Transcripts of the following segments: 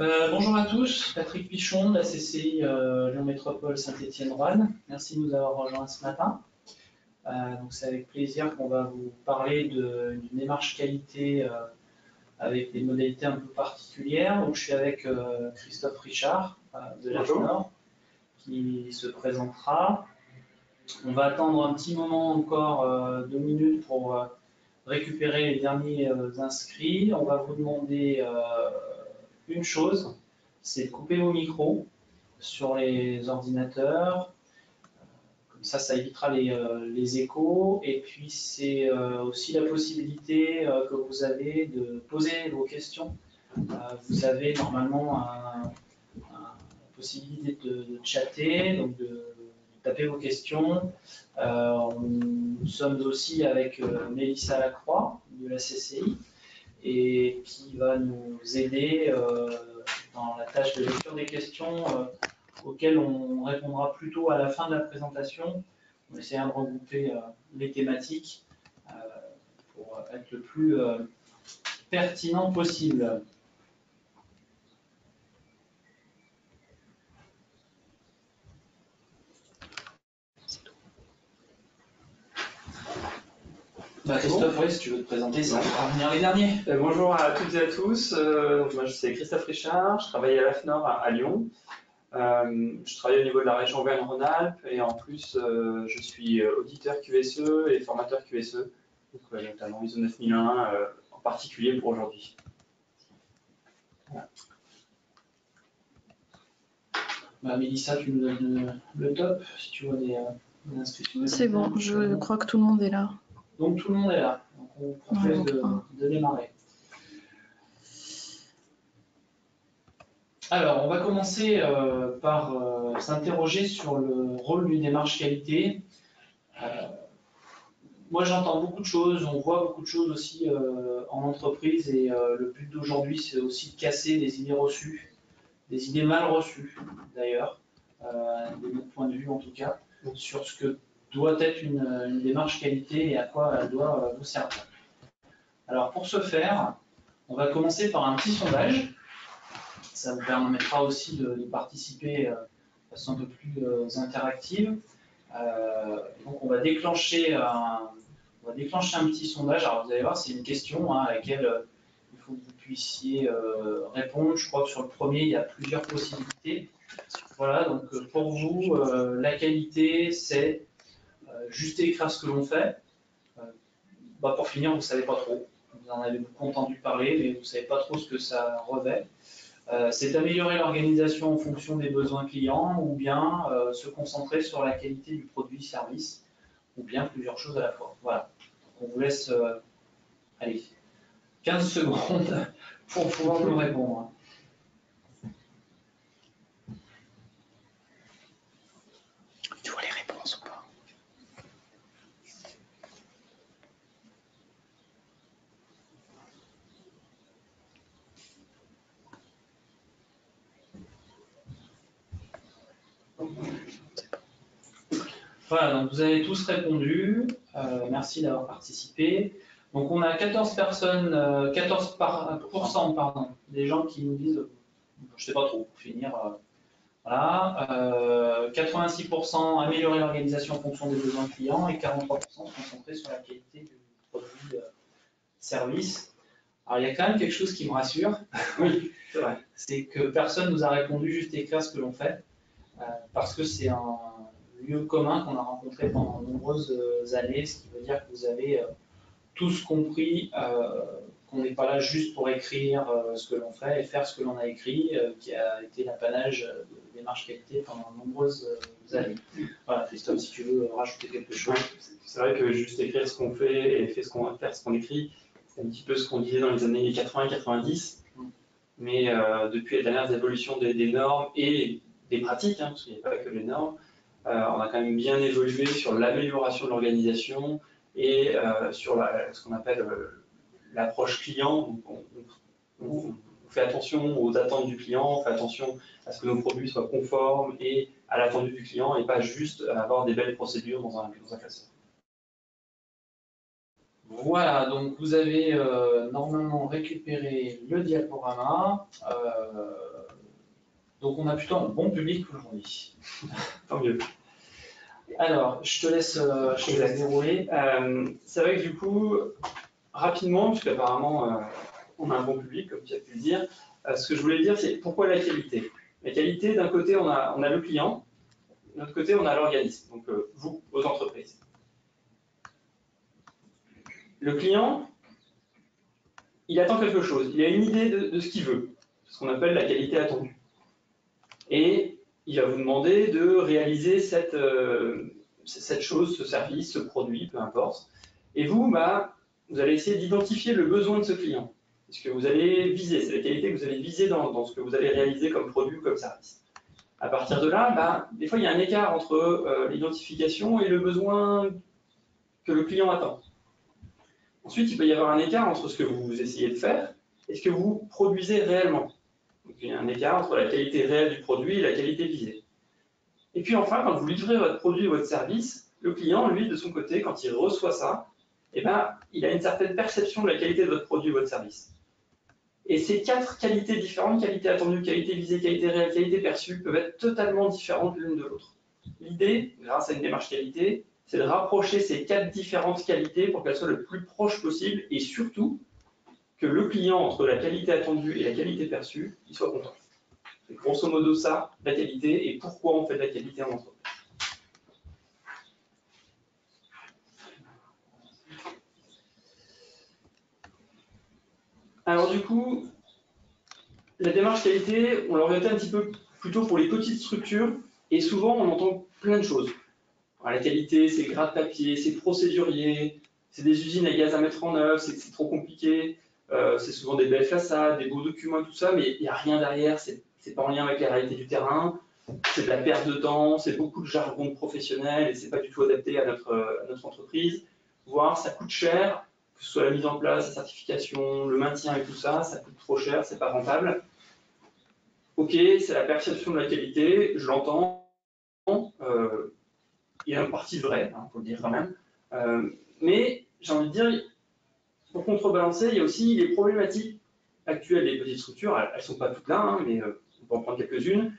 Bonjour à tous, Patrick Pichon de la CCI Lyon Métropole Saint-Étienne-Roanne. Merci de nous avoir rejoints ce matin. Donc c'est avec plaisir qu'on va vous parler d'une démarche qualité avec des modalités un peu particulières. Donc je suis avec Christophe Richard de l'AFNOR qui se présentera. On va attendre un petit moment encore, 2 minutes pour récupérer les derniers inscrits. On va vous demander une chose, c'est de couper vos micros sur les ordinateurs. Comme ça évitera les échos. Et puis, c'est aussi la possibilité que vous avez de poser vos questions. Vous avez normalement la possibilité de chatter, donc de taper vos questions. Nous sommes aussi avec Mélissa Lacroix de la CCI et qui va nous aider dans la tâche de lecture des questions auxquelles on répondra plutôt à la fin de la présentation. On essaiera de regrouper les thématiques pour être le plus pertinent possible. Christophe, oui, si tu veux te présenter, ça va venir les derniers. Bonjour à toutes et à tous. Moi, je suis Christophe Richard, je travaille à l'AFNOR à Lyon. Je travaille au niveau de la région Auvergne-Rhône-Alpes et en plus, je suis auditeur QSE et formateur QSE, donc, notamment ISO 9001 en particulier pour aujourd'hui. Voilà. Mélissa, tu nous donnes le top si tu vois des inscriptions. C'est bon, je crois que tout le monde est là. Donc tout le monde est là, donc on propose de démarrer. Alors on va commencer par s'interroger sur le rôle d'une démarche qualité. Moi j'entends beaucoup de choses, on voit beaucoup de choses aussi en entreprise et le but d'aujourd'hui c'est aussi de casser des idées reçues, des idées mal reçues d'ailleurs, de mon point de vue en tout cas, sur ce que doit être une démarche qualité et à quoi elle doit vous servir. Alors pour ce faire, on va commencer par un petit sondage. Ça vous permettra aussi de participer de façon un peu plus interactive. Donc on va déclencher un petit sondage. Alors vous allez voir, c'est une question à laquelle il faut que vous puissiez répondre. Je crois que sur le premier, il y a plusieurs possibilités. Voilà, donc pour vous, la qualité, c'est juste écrire ce que l'on fait. Pour finir, vous ne savez pas trop. Vous en avez beaucoup entendu parler, mais vous ne savez pas trop ce que ça revêt. C'est améliorer l'organisation en fonction des besoins clients, ou bien se concentrer sur la qualité du produit-service, ou bien plusieurs choses à la fois. Voilà. Donc on vous laisse allez, 15 secondes pour pouvoir nous répondre. Tu vois les réponses ou pas? Voilà, donc vous avez tous répondu. Merci d'avoir participé. Donc on a 14 personnes, 14% pardon, des gens qui nous disent, je ne sais pas trop, pour finir. Voilà, 86% améliorer l'organisation en fonction des besoins clients et 43% se concentrer sur la qualité du produit service. Alors il y a quand même quelque chose qui me rassure. Oui, c'est vrai. C'est que personne ne nous a répondu juste écrire ce que l'on fait, parce que c'est un lieu commun qu'on a rencontré pendant de nombreuses années, ce qui veut dire que vous avez tous compris qu'on n'est pas là juste pour écrire ce que l'on fait et faire ce que l'on a écrit, qui a été l'apanage de démarche qualité pendant de nombreuses années. Voilà, Christophe, si tu veux rajouter quelque chose. C'est vrai que juste écrire ce qu'on fait et faire ce qu'on écrit, c'est un petit peu ce qu'on disait dans les années 80 et 90, mais depuis les dernières évolutions des normes et des pratiques, parce qu'il n'y a pas que les normes, on a quand même bien évolué sur l'amélioration de l'organisation et sur ce qu'on appelle l'approche client. On fait attention aux attentes du client, on fait attention à ce que nos produits soient conformes et à l'attendu du client et pas juste avoir des belles procédures dans un classeur. Voilà, donc vous avez normalement récupéré le diaporama. Donc on a plutôt un bon public aujourd'hui. Tant mieux. Alors, je te laisse dérouler. C'est vrai que du coup, rapidement, puisqu'apparemment on a un bon public, comme tu as pu le dire, ce que je voulais dire, c'est pourquoi la qualité. La qualité, d'un côté, on a le client, de l'autre côté, on a l'organisme, donc vous, vos entreprises. Le client, il attend quelque chose, il a une idée de ce qu'il veut, ce qu'on appelle la qualité attendue. Et il va vous demander de réaliser cette chose, ce service, ce produit, peu importe. Et vous, vous allez essayer d'identifier le besoin de ce client. C'est ce que vous allez viser, c'est la qualité que vous allez viser dans ce que vous allez réaliser comme produit ou comme service. À partir de là, des fois, il y a un écart entre l'identification et le besoin que le client attend. Ensuite, il peut y avoir un écart entre ce que vous essayez de faire et ce que vous produisez réellement. Donc, il y a un écart entre la qualité réelle du produit et la qualité visée. Et puis enfin, quand vous livrez votre produit ou votre service, le client, lui, de son côté, quand il reçoit ça, il a une certaine perception de la qualité de votre produit ou votre service. Et ces 4 qualités différentes, qualité attendue, qualité visée, qualité réelle, qualité perçue, peuvent être totalement différentes l'une de l'autre. L'idée, grâce à une démarche qualité, c'est de rapprocher ces 4 différentes qualités pour qu'elles soient le plus proches possible et surtout que le client, entre la qualité attendue et la qualité perçue, il soit content. C'est grosso modo ça, la qualité, et pourquoi on fait de la qualité en entreprise. Alors du coup, la démarche qualité, on l'a orientée un petit peu plutôt pour les petites structures, et souvent on entend plein de choses. Alors, la qualité, c'est gras de papier, c'est procédurier, c'est des usines à gaz à mettre en œuvre, c'est trop compliqué, c'est souvent des belles façades, des beaux documents, tout ça, mais il n'y a rien derrière, c'est pas en lien avec la réalité du terrain, c'est de la perte de temps, c'est beaucoup de jargon professionnel et c'est pas du tout adapté à notre entreprise. Voire ça coûte cher, que ce soit la mise en place, la certification, le maintien et tout ça, ça coûte trop cher, c'est pas rentable. Ok, c'est la perception de la qualité, je l'entends. Il y a une partie vraie, il faut le dire quand même. Mais j'ai envie de dire, pour contrebalancer, il y a aussi les problématiques actuelles des petites structures. Elles ne sont pas toutes là, mais on peut en prendre quelques-unes.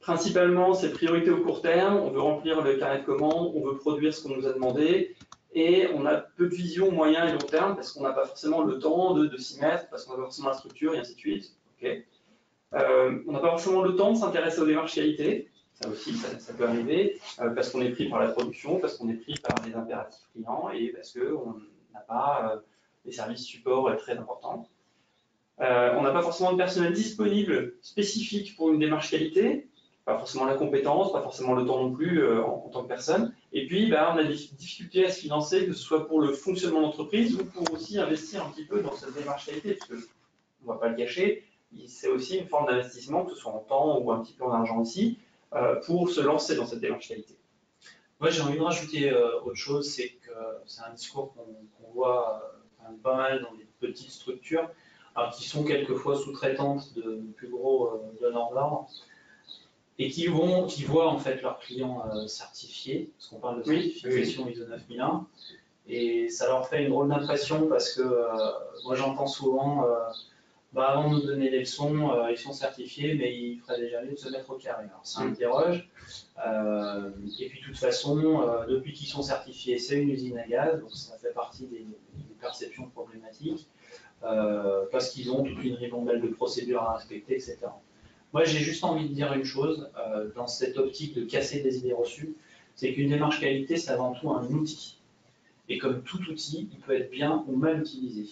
Principalement, c'est priorité au court terme, on veut remplir le carnet de commandes, on veut produire ce qu'on nous a demandé, et on a peu de vision moyen et long terme, parce qu'on n'a pas forcément le temps de s'y mettre, parce qu'on n'a pas forcément la structure, et ainsi de suite. Okay. On n'a pas forcément le temps de s'intéresser aux démarches qualité, ça aussi, ça peut arriver, parce qu'on est pris par la production, parce qu'on est pris par les impératifs clients, et parce qu'on n'a pas des services support très importants. On n'a pas forcément de personnel disponible spécifique pour une démarche qualité, pas forcément la compétence, pas forcément le temps non plus en tant que personne. Et puis, on a des difficultés à se financer, que ce soit pour le fonctionnement de l'entreprise ou pour aussi investir un petit peu dans cette démarche qualité, parce que on ne va pas le cacher, c'est aussi une forme d'investissement, que ce soit en temps ou un petit peu en argent aussi, pour se lancer dans cette démarche qualité. Moi, j'ai envie de rajouter autre chose, c'est que c'est un discours qu'on voit pas mal dans les petites structures, alors qui sont quelquefois sous-traitantes de plus gros donneurs d'ordre, et qui voient en fait leurs clients certifiés, parce qu'on parle de certification ISO 9001, et ça leur fait une drôle d'impression parce que moi j'entends souvent avant de nous donner des leçons, ils sont certifiés, mais il ferait déjà mieux de se mettre au carré. Alors ça interroge. Et puis de toute façon, depuis qu'ils sont certifiés, c'est une usine à gaz, donc ça fait partie des perceptions problématiques, parce qu'ils ont toute une ribambelle de procédures à respecter, etc. Moi, j'ai juste envie de dire une chose, dans cette optique de casser des idées reçues, c'est qu'une démarche qualité, c'est avant tout un outil. Et comme tout outil, il peut être bien ou mal utilisé.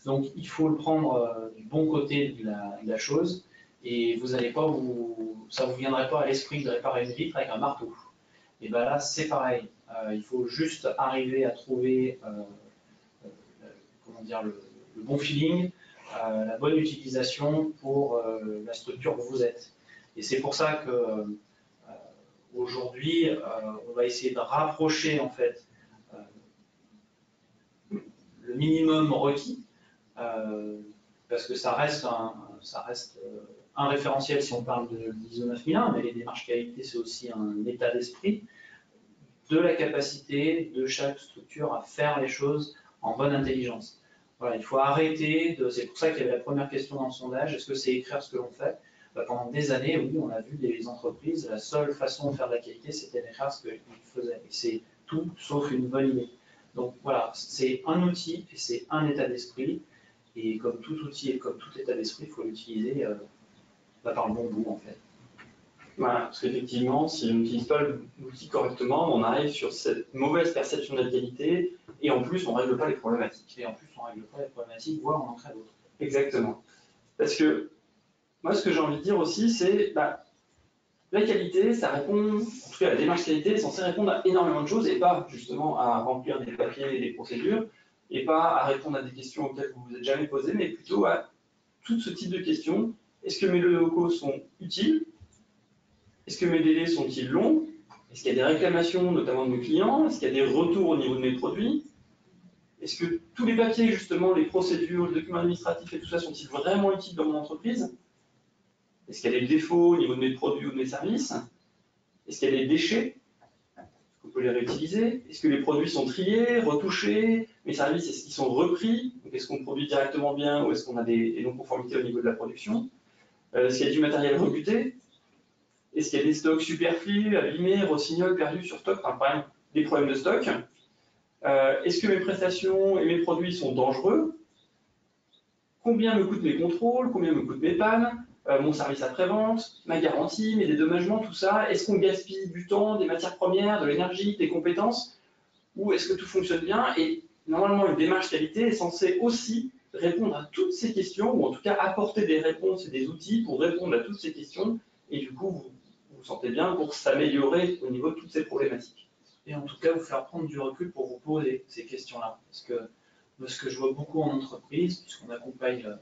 Donc, il faut le prendre du bon côté de la chose, et vous allez pas ça ne vous viendrait pas à l'esprit de réparer une vitre avec un marteau. Et bien là, c'est pareil. Il faut juste arriver à trouver le bon feeling, la bonne utilisation pour la structure où vous êtes. Et c'est pour ça que aujourd'hui, on va essayer de rapprocher en fait le minimum requis, parce que ça reste un référentiel si on parle de l'ISO 9001, mais les démarches qualité, c'est aussi un état d'esprit de la capacité de chaque structure à faire les choses en bonne intelligence. Voilà, il faut arrêter de. C'est pour ça qu'il y avait la première question dans le sondage, est-ce que c'est écrire ce que l'on fait? Pendant des années, oui, on a vu des entreprises, la seule façon de faire de la qualité, c'était d'écrire ce qu'ils faisaient. Et c'est tout sauf une bonne idée. Donc voilà, c'est un outil et c'est un état d'esprit. Et comme tout outil et comme tout état d'esprit, il faut l'utiliser par le bon bout en fait. Voilà, parce qu'effectivement, si on n'utilise pas l'outil correctement, on arrive sur cette mauvaise perception de la qualité et en plus, on ne règle pas les problématiques. Et en plus, on ne règle pas les problématiques, voire on en crée d'autres. Exactement. Parce que moi, ce que j'ai envie de dire aussi, c'est la qualité, ça répond, en tout cas la démarche qualité est censée répondre à énormément de choses et pas justement à remplir des papiers et des procédures et pas à répondre à des questions auxquelles vous ne vous êtes jamais posé, mais plutôt à tout ce type de questions. Est-ce que mes locaux sont utiles? Est-ce que mes délais sont-ils longs? Est-ce qu'il y a des réclamations, notamment de mes clients? Est-ce qu'il y a des retours au niveau de mes produits? Est-ce que tous les papiers, justement, les procédures, les documents administratifs et tout ça, sont-ils vraiment utiles dans mon entreprise? Est-ce qu'il y a des défauts au niveau de mes produits ou de mes services? Est-ce qu'il y a des déchets? Est-ce qu'on peut les réutiliser? Est-ce que les produits sont triés, retouchés? Mes services, est-ce qu'ils sont repris? Est-ce qu'on produit directement bien ou est-ce qu'on a des non-conformités au niveau de la production? Est-ce qu'il y a du matériel rebuté? Est-ce qu'il y a des stocks superflus, abîmés, rossignols, perdus sur stock? Enfin, par exemple, des problèmes de stock. Est-ce que mes prestations et mes produits sont dangereux? Combien me coûtent mes contrôles? Combien me coûtent mes pannes? Mon service après-vente, ma garantie, mes dédommagements, tout ça? Est-ce qu'on gaspille du temps, des matières premières, de l'énergie, des compétences? Ou est-ce que tout fonctionne bien? Et normalement, une démarche qualité est censée aussi répondre à toutes ces questions, ou en tout cas apporter des réponses et des outils pour répondre à toutes ces questions. Et du coup, vous vous sentez bien pour s'améliorer au niveau de toutes ces problématiques. Et en tout cas, vous faire prendre du recul pour vous poser ces questions-là. Parce que ce que je vois beaucoup en entreprise, puisqu'on accompagne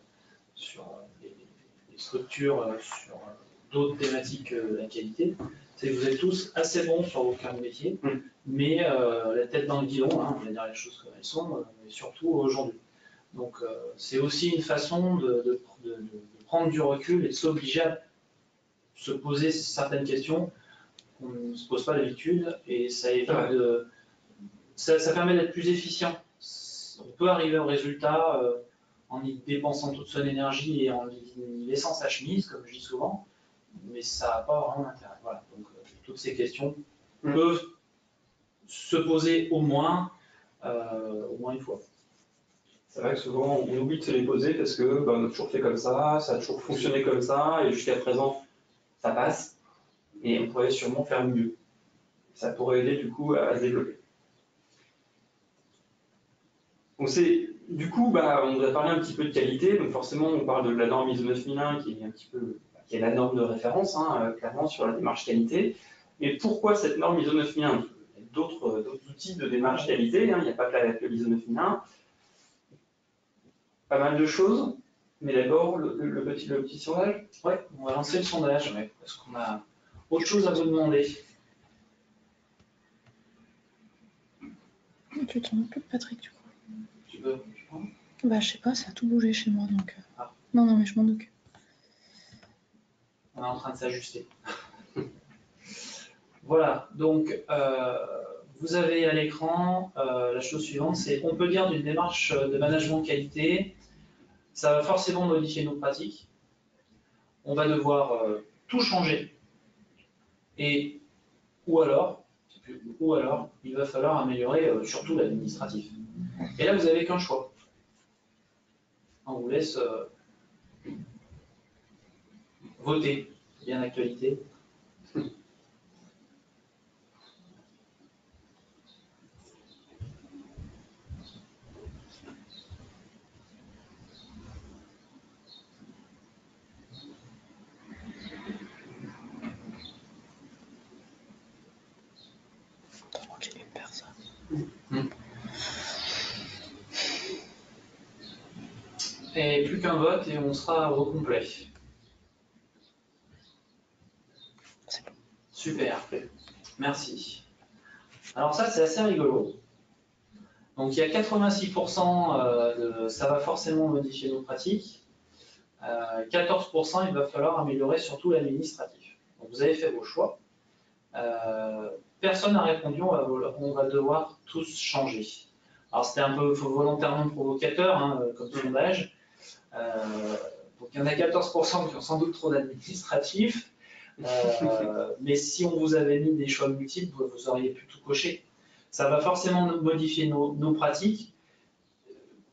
sur les structures, sur d'autres thématiques de la qualité, c'est que vous êtes tous assez bons sur vos cœurs de métier, mais la tête dans le guidon, hein, on va dire les choses comme elles sont, et surtout aujourd'hui. Donc c'est aussi une façon de prendre du recul et de s'obliger à se poser certaines questions qu'on ne se pose pas d'habitude, et ça évite ça permet d'être plus efficient. On peut arriver au résultat en y dépensant toute son énergie et en y laissant sa chemise, comme je dis souvent, mais ça n'a pas vraiment d'intérêt. Voilà. Donc toutes ces questions peuvent se poser au moins une fois. C'est vrai que souvent on oublie de se les poser parce que on a toujours fait comme ça a toujours fonctionné comme ça, et jusqu'à présent ça passe, et on pourrait sûrement faire mieux. Ça pourrait aider du coup à se développer. Donc du coup, on va parler un petit peu de qualité. Donc forcément, on parle de la norme ISO 9001 qui est la norme de référence, clairement sur la démarche qualité. Mais pourquoi cette norme ISO 9001? Il y a d'autres outils de démarche qualité, il n'y a pas que l'ISO 9001. Pas mal de choses, mais d'abord le petit sondage. Oui, on va lancer le sondage, parce qu'on a autre chose à vous demander. Tu t'en occupes, Patrick, du coup? Tu veux? Je sais pas, ça a tout bougé chez moi, donc... Non, mais je m'en occupe. On est en train de s'ajuster. Voilà, donc vous avez à l'écran la chose suivante, c'est qu'on peut dire d'une démarche de management de qualité, ça va forcément modifier nos pratiques, on va devoir tout changer, ou alors, il va falloir améliorer surtout l'administratif. Et là, vous n'avez qu'un choix. On vous laisse voter, bien d'actualité. J'ai une personne. Et plus qu'un vote et on sera au complet. C'est bon. Super, merci. Alors ça, c'est assez rigolo. Donc il y a 86% de ça va forcément modifier nos pratiques. 14%, il va falloir améliorer surtout l'administratif. Donc vous avez fait vos choix. Personne n'a répondu, on va devoir tous changer. Alors c'était un peu volontairement provocateur hein, comme sondage. Donc il y en a 14% qui ont sans doute trop d'administratifs. Mais si on vous avait mis des choix multiples, vous auriez pu tout cocher. Ça va forcément modifier nos pratiques.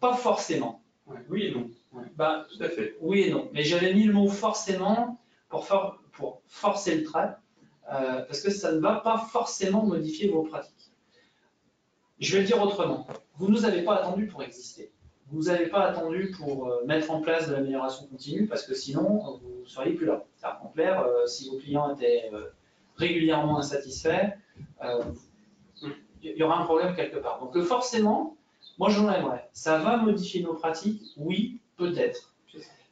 Pas forcément. Ouais, oui et non. Ouais. Bah, tout à fait. Oui et non. Mais j'avais mis le mot forcément pour forcer le trait, parce que ça ne va pas forcément modifier vos pratiques. Je vais le dire autrement. Vous ne nous avez pas attendu pour exister. Vous nous avez pas attendu pour mettre en place de l'amélioration continue, parce que sinon, vous ne seriez plus là. En clair, si vos clients étaient régulièrement insatisfaits, il y aura un problème quelque part. Donc forcément, moi j'en aimerais. Ça va modifier nos pratiques? Oui, peut-être.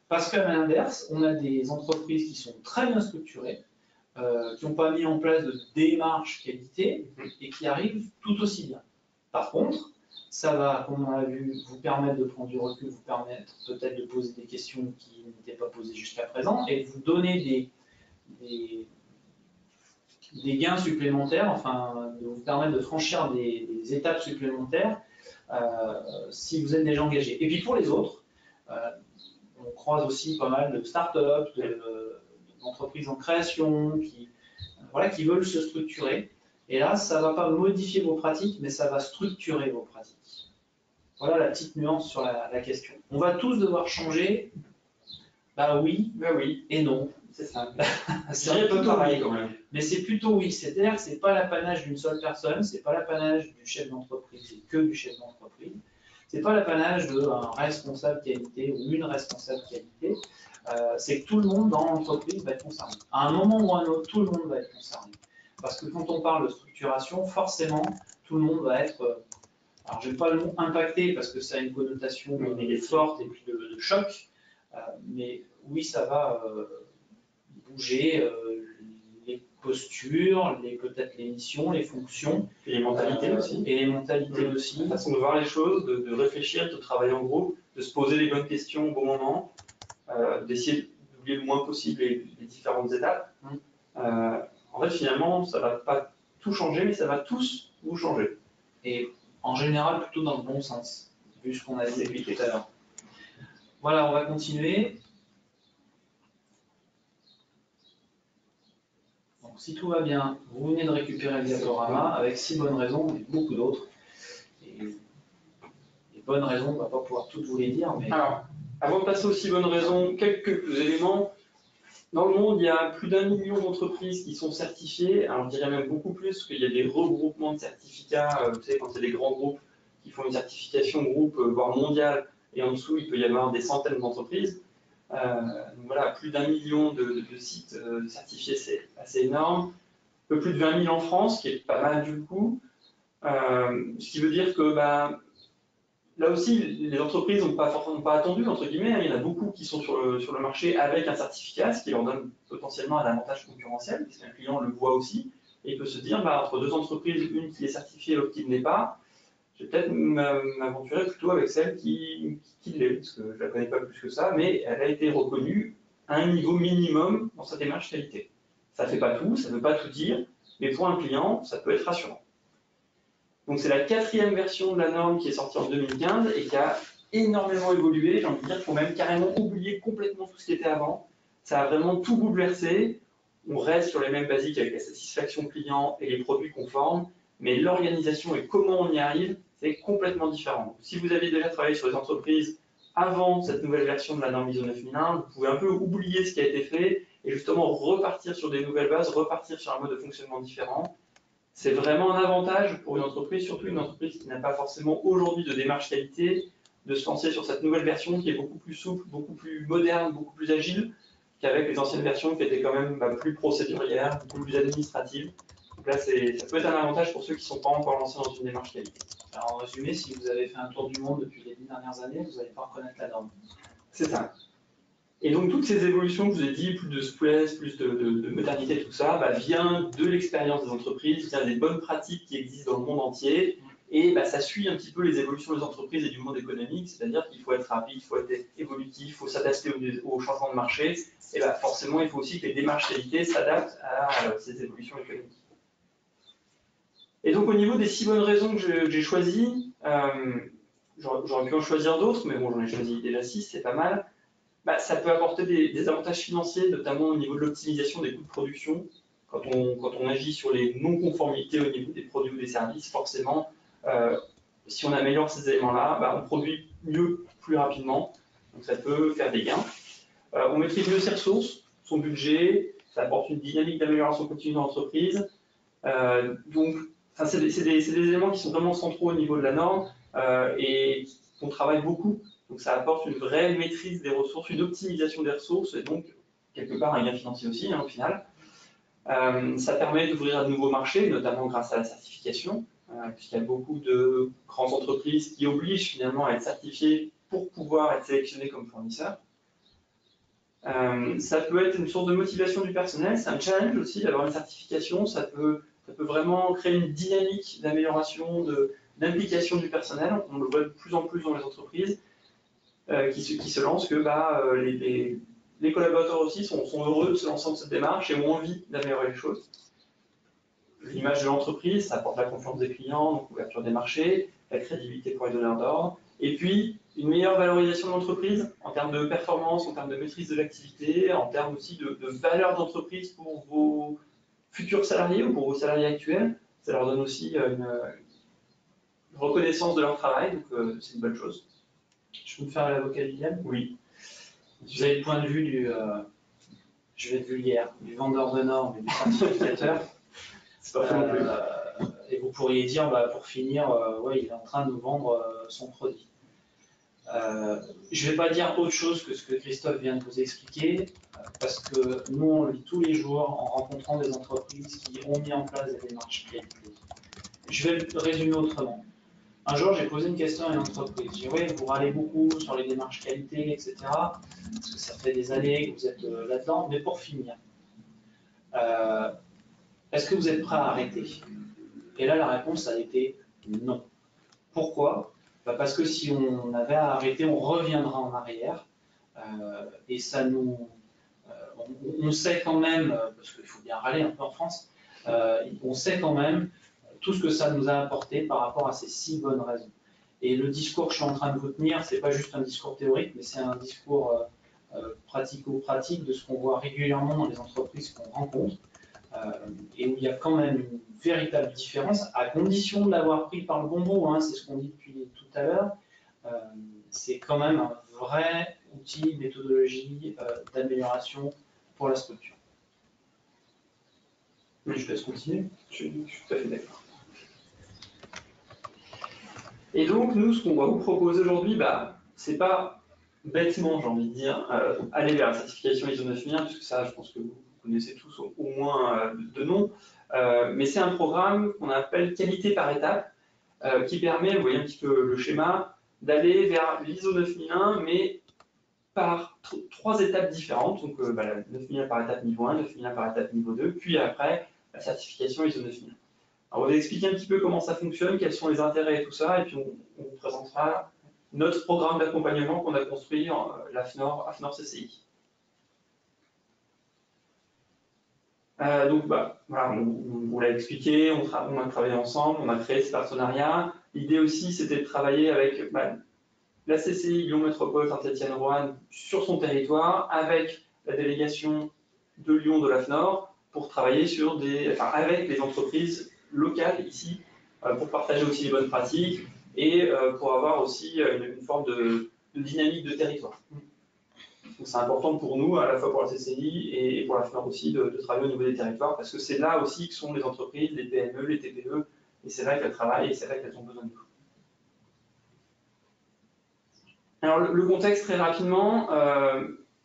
Parce qu'à l'inverse, on a des entreprises qui sont très bien structurées, qui n'ont pas mis en place de démarche qualité et qui arrivent tout aussi bien. Par contre, ça va, comme on l'a vu, vous permettre de prendre du recul, vous permettre peut-être de poser des questions qui n'étaient pas posées jusqu'à présent et de vous donner des gains supplémentaires, enfin, de vous permettre de franchir des étapes supplémentaires si vous êtes déjà engagé. Et puis pour les autres, on croise aussi pas mal de start-up, d'entreprises en création qui veulent se structurer. Et là, ça ne va pas modifier vos pratiques, mais ça va structurer vos pratiques. Voilà la petite nuance sur la question. On va tous devoir changer. Bah oui et non. C'est ça. C'est un peu pareil quand même. Mais c'est plutôt oui. C'est-à-dire que ce n'est pas l'apanage d'une seule personne, ce n'est pas l'apanage du chef d'entreprise, c'est que du chef d'entreprise. Ce n'est pas l'apanage d'un responsable qualité ou une responsable qualité. C'est que tout le monde dans l'entreprise va être concerné. À un moment ou à un autre, tout le monde va être concerné. Parce que quand on parle de structuration, forcément, tout le monde va être... alors, je n'aime pas le mot impacté parce que ça a une connotation forte et puis de choc. Mais oui, ça va bouger les postures, peut-être les missions, les fonctions. Et les mentalités aussi. Et les mentalités aussi. La façon de voir les choses, de réfléchir, de travailler en groupe, de se poser les bonnes questions au bon moment, d'essayer d'oublier le moins possible les différentes étapes. En fait, finalement, ça ne va pas tout changer, mais ça va tous vous changer. Et en général, plutôt dans le bon sens, vu ce qu'on a dit depuis tout à l'heure. Voilà, on va continuer. Donc, si tout va bien, vous venez de récupérer le diaporama avec 6 bonnes raisons et beaucoup d'autres. Et les bonnes raisons, on ne va pas pouvoir toutes vous les dire. Mais... Alors, avant de passer aux 6 bonnes raisons, quelques éléments. Dans le monde, il y a plus d'1 million d'entreprises qui sont certifiées. Alors, je dirais même beaucoup plus, parce qu'il y a des regroupements de certificats. Vous savez, quand il y a des grands groupes qui font une certification groupe, voire mondiale, et en dessous, il peut y avoir des centaines d'entreprises. Donc voilà, plus d'1 million de sites certifiés, c'est assez énorme. Un peu plus de 20 000 en France, qui est pas mal du coup. Ce qui veut dire que là aussi, les entreprises n'ont pas attendu, entre guillemets. Il y en a beaucoup qui sont sur le marché avec un certificat, ce qui leur donne potentiellement un avantage concurrentiel, puisqu'un client le voit aussi. Et il peut se dire, entre deux entreprises, une qui est certifiée et l'autre qui ne l'est pas, je vais peut-être m'aventurer plutôt avec celle qui l'est, parce que je ne la connais pas plus que ça, mais elle a été reconnue à un niveau minimum dans sa démarche qualité. Ça ne fait pas tout, ça ne veut pas tout dire, mais pour un client, ça peut être rassurant. Donc c'est la 4e version de la norme qui est sortie en 2015 et qui a énormément évolué. J'ai envie de dire qu'il faut même carrément oublier complètement tout ce qui était avant. Ça a vraiment tout bouleversé. On reste sur les mêmes basiques avec la satisfaction client et les produits conformes, mais l'organisation et comment on y arrive, c'est complètement différent. Donc, si vous aviez déjà travaillé sur les entreprises avant cette nouvelle version de la norme ISO 9001, vous pouvez un peu oublier ce qui a été fait et justement repartir sur des nouvelles bases, repartir sur un mode de fonctionnement différent. C'est vraiment un avantage pour une entreprise, surtout une entreprise qui n'a pas forcément aujourd'hui de démarche qualité, de se lancer sur cette nouvelle version qui est beaucoup plus souple, beaucoup plus moderne, beaucoup plus agile qu'avec les anciennes versions qui étaient quand même plus procédurières, beaucoup plus administratives. Donc là, ça peut être un avantage pour ceux qui ne sont pas encore lancés dans une démarche qualité. Alors en résumé, si vous avez fait un tour du monde depuis les 10 dernières années, vous n'allez pas reconnaître la norme. C'est ça. Et donc toutes ces évolutions que je vous ai dit, plus de souplesse, plus de modernité, tout ça, vient de l'expérience des entreprises, vient des bonnes pratiques qui existent dans le monde entier, et ça suit un petit peu les évolutions des entreprises et du monde économique, c'est-à-dire qu'il faut être rapide, il faut être évolutif, il faut s'adapter aux changements de marché, et forcément il faut aussi que les démarches qualité s'adaptent à ces évolutions économiques. Et donc au niveau des 6 bonnes raisons que j'ai choisies, j'aurais pu en choisir d'autres, mais bon, j'en ai choisi déjà 6, c'est pas mal. Bah, ça peut apporter des avantages financiers, notamment au niveau de l'optimisation des coûts de production. Quand on agit sur les non-conformités au niveau des produits ou des services, forcément, si on améliore ces éléments-là, bah, on produit mieux, plus rapidement. Donc ça peut faire des gains. On maîtrise mieux ses ressources, son budget, ça apporte une dynamique d'amélioration continue de l'entreprise. Donc, c'est des éléments qui sont vraiment centraux au niveau de la norme et qu'on travaille beaucoup. Donc ça apporte une vraie maîtrise des ressources, une optimisation des ressources et donc quelque part un gain financier aussi au final. Ça permet d'ouvrir à de nouveaux marchés, notamment grâce à la certification, puisqu'il y a beaucoup de grandes entreprises qui obligent finalement à être certifiées pour pouvoir être sélectionnées comme fournisseurs. Ça peut être une source de motivation du personnel, c'est un challenge aussi d'avoir une certification, ça peut vraiment créer une dynamique d'amélioration, d'implication du personnel. On le voit de plus en plus dans les entreprises qui se lancent, que les collaborateurs aussi sont heureux de se lancer dans cette démarche et ont envie d'améliorer les choses. L'image de l'entreprise, ça apporte la confiance des clients, donc l'ouverture des marchés, la crédibilité pour les donneurs d'ordre, et puis une meilleure valorisation de l'entreprise en termes de performance, en termes de maîtrise de l'activité, en termes aussi de valeur d'entreprise pour vos futurs salariés ou pour vos salariés actuels. Ça leur donne aussi une reconnaissance de leur travail, donc c'est une bonne chose. Je peux me faire l'avocat du diable? Oui. Vous avez le point de vue du, je vais être vulgaire, du vendeur de normes et du certificateur. C'est pas non plus. Et vous pourriez dire, bah, pour finir, ouais, il est en train de nous vendre son produit. Je ne vais pas dire autre chose que ce que Christophe vient de vous expliquer, parce que nous, on le vit tous les jours en rencontrant des entreprises qui ont mis en place des démarches qualité. Je vais le résumer autrement. Un jour, j'ai posé une question à une entreprise. J'ai dit, oui, vous râlez beaucoup sur les démarches qualité, etc. Parce que ça fait des années que vous êtes là-dedans. Mais pour finir, est-ce que vous êtes prêt à arrêter? Et là, la réponse a été non. Pourquoi? Parce que si on avait à arrêter, on reviendra en arrière. Et ça nous... on sait quand même, parce qu'il faut bien râler un peu en France, on sait quand même tout ce que ça nous a apporté par rapport à ces 6 bonnes raisons. Et le discours que je suis en train de vous tenir, ce n'est pas juste un discours théorique, mais c'est un discours pratico-pratique de ce qu'on voit régulièrement dans les entreprises qu'on rencontre, et où il y a quand même une véritable différence, à condition de l'avoir pris par le bon bout, hein, c'est ce qu'on dit depuis tout à l'heure. C'est quand même un vrai outil, méthodologie d'amélioration pour la structure. Mais je laisse continuer, je suis tout à fait d'accord. Et donc, nous, ce qu'on va vous proposer aujourd'hui, bah, c'est pas bêtement, j'ai envie de dire, aller vers la certification ISO 9001, puisque ça, je pense que vous connaissez tous au moins de nom, mais c'est un programme qu'on appelle qualité par étape, qui permet, vous voyez un petit peu le schéma, d'aller vers l'ISO 9001, mais par 3 étapes différentes, donc 9001 par étape niveau 1, 9001 par étape niveau 2, puis après, la certification ISO 9001. Alors, on va vous expliquer un petit peu comment ça fonctionne, quels sont les intérêts et tout ça, et puis on vous présentera notre programme d'accompagnement qu'on a construit en l'AFNOR CCI. Donc, voilà, on vous l'a expliqué, on a travaillé ensemble, on a créé ce partenariat. L'idée aussi, c'était de travailler avec la CCI Lyon Métropole Saint-Étienne-Roanne sur son territoire, avec la délégation de Lyon de l'AFNOR, pour travailler sur avec les entreprises locales ici, pour partager aussi les bonnes pratiques et pour avoir aussi une forme de dynamique de territoire. Donc c'est important pour nous, à la fois pour la CCI et pour la FNOR aussi, de travailler au niveau des territoires, parce que c'est là aussi que sont les entreprises, les PME, les TPE, et c'est là qu'elles travaillent et c'est là qu'elles ont besoin de nous. Alors le contexte, très rapidement,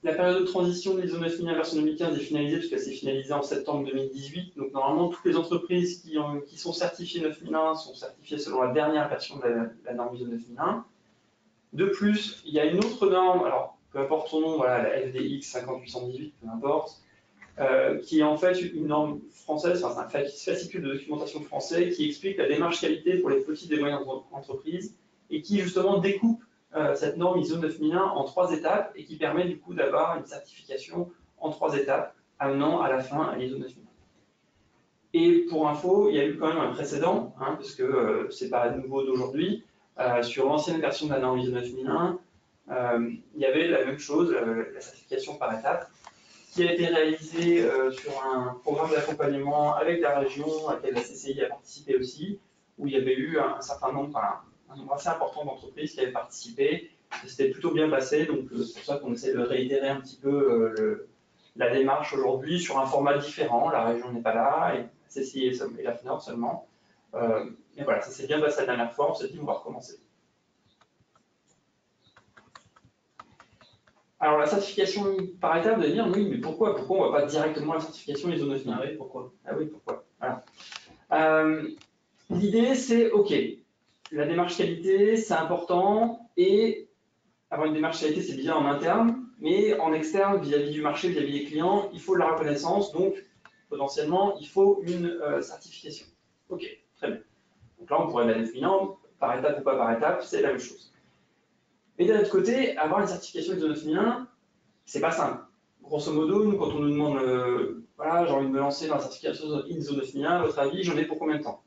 la période de transition de l'ISO 9001 version 2015 est finalisée, puisqu'elle s'est finalisée en septembre 2018. Donc normalement, toutes les entreprises qui sont certifiées 9001 sont certifiées selon la dernière version de la norme ISO 9001. De plus, il y a une autre norme, alors peu importe son nom, voilà, la FDX 5818, peu importe, qui est en fait une norme française, enfin c'est un fascicule de documentation français qui explique la démarche qualité pour les petites et moyennes entreprises et qui justement découpe cette norme ISO 9001 en 3 étapes et qui permet du coup d'avoir une certification en 3 étapes amenant à la fin à l'ISO 9001. Et pour info, il y a eu quand même un précédent, hein, parce que c'est pas nouveau d'aujourd'hui. Sur l'ancienne version de la norme ISO 9001, il y avait la même chose, la certification par étapes, qui a été réalisée sur un programme d'accompagnement avec la région, à laquelle la CCI a participé aussi, où il y avait eu un certain nombre, un nombre assez important d'entreprises qui avaient participé. C'était plutôt bien passé, donc c'est pour ça qu'on essaie de réitérer un petit peu la démarche aujourd'hui sur un format différent. La région n'est pas là, et la CCI et la FNOR seulement. Et voilà, ça s'est bien passé la dernière fois, on s'est dit on va recommencer. Alors la certification par étape, vous allez dire, oui, mais pourquoi on ne va pas directement à la certification ISO 9001? Ah oui, pourquoi? Ah oui, pourquoi? Voilà. L'idée, c'est, ok, la démarche qualité, c'est important, et avoir une démarche qualité, c'est bien en interne, mais en externe, vis-à-vis du marché, vis-à-vis des clients, il faut de la reconnaissance, donc potentiellement, il faut une certification. Ok, très bien. Donc là, on pourrait la définir par étape ou pas par étape, c'est la même chose. Mais d'un autre côté, avoir une certification ISO 9001, c'est pas simple. Grosso modo, nous, quand on nous demande, voilà, j'ai envie de me lancer dans la certification ISO 9001, à votre avis, j'en ai pour combien de temps?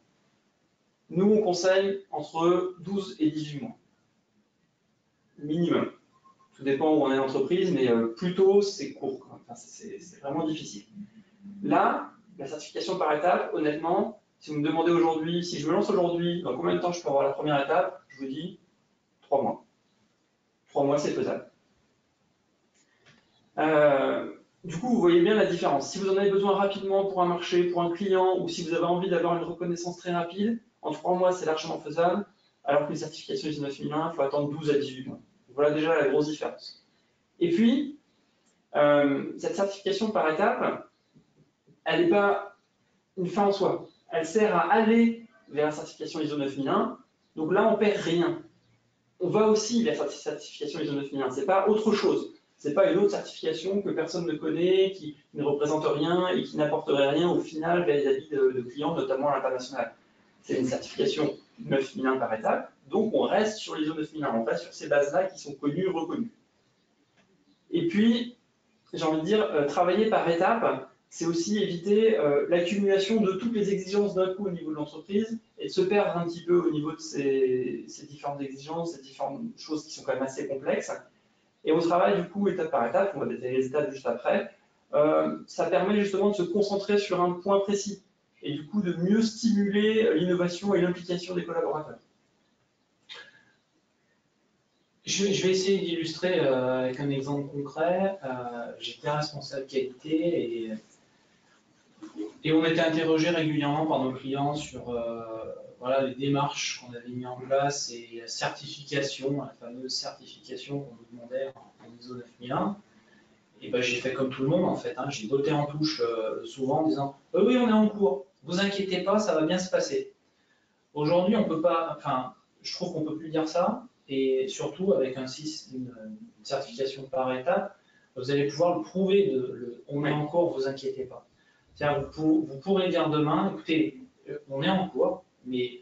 Nous, on conseille entre 12 et 18 mois. Minimum. Tout dépend où on est l'entreprise, mais plutôt, c'est court. Enfin, c'est vraiment difficile. Là, la certification par étape, honnêtement, si vous me demandez aujourd'hui, si je me lance aujourd'hui, dans combien de temps je peux avoir la première étape, je vous dis 3 mois. 3 mois, c'est faisable. Du coup, vous voyez bien la différence. Si vous en avez besoin rapidement pour un marché, pour un client, ou si vous avez envie d'avoir une reconnaissance très rapide, en 3 mois, c'est largement faisable, alors qu'une certification ISO 9001, il faut attendre 12 à 18 mois. Voilà déjà la grosse différence. Et puis, cette certification par étape, elle n'est pas une fin en soi. Elle sert à aller vers la certification ISO 9001. Donc là, on ne perd rien. On va aussi vers la certification ISO 9001. Ce n'est pas autre chose. Ce n'est pas une autre certification que personne ne connaît, qui ne représente rien et qui n'apporterait rien au final vis-à-vis de clients, notamment à l'international. C'est une certification 9001 par étape, donc on reste sur l'ISO 9001, on reste sur ces bases-là qui sont connues, reconnues. Et puis, j'ai envie de dire, travailler par étapes, c'est aussi éviter l'accumulation de toutes les exigences d'un coup au niveau de l'entreprise et de se perdre un petit peu au niveau de ces différentes exigences, ces différentes choses qui sont quand même assez complexes. Et on travaille du coup étape par étape, on va détailler les étapes juste après. Ça permet justement de se concentrer sur un point précis et du coup de mieux stimuler l'innovation et l'implication des collaborateurs. Je vais essayer d'illustrer avec un exemple concret. J'étais responsable qualité et on était interrogé régulièrement par nos clients sur voilà, les démarches qu'on avait mis en place et la certification, la fameuse certification qu'on nous demandait en ISO 9001. Et ben, j'ai fait comme tout le monde en fait, hein. J'ai botté en touche souvent en disant oui, on est en cours, vous inquiétez pas, ça va bien se passer. Aujourd'hui, on peut pas, enfin, je trouve qu'on peut plus dire ça, et surtout avec une certification par étape, vous allez pouvoir le prouver, on est en cours, vous inquiétez pas. C'est-à-dire, vous pourrez dire demain, écoutez, on est en cours, mais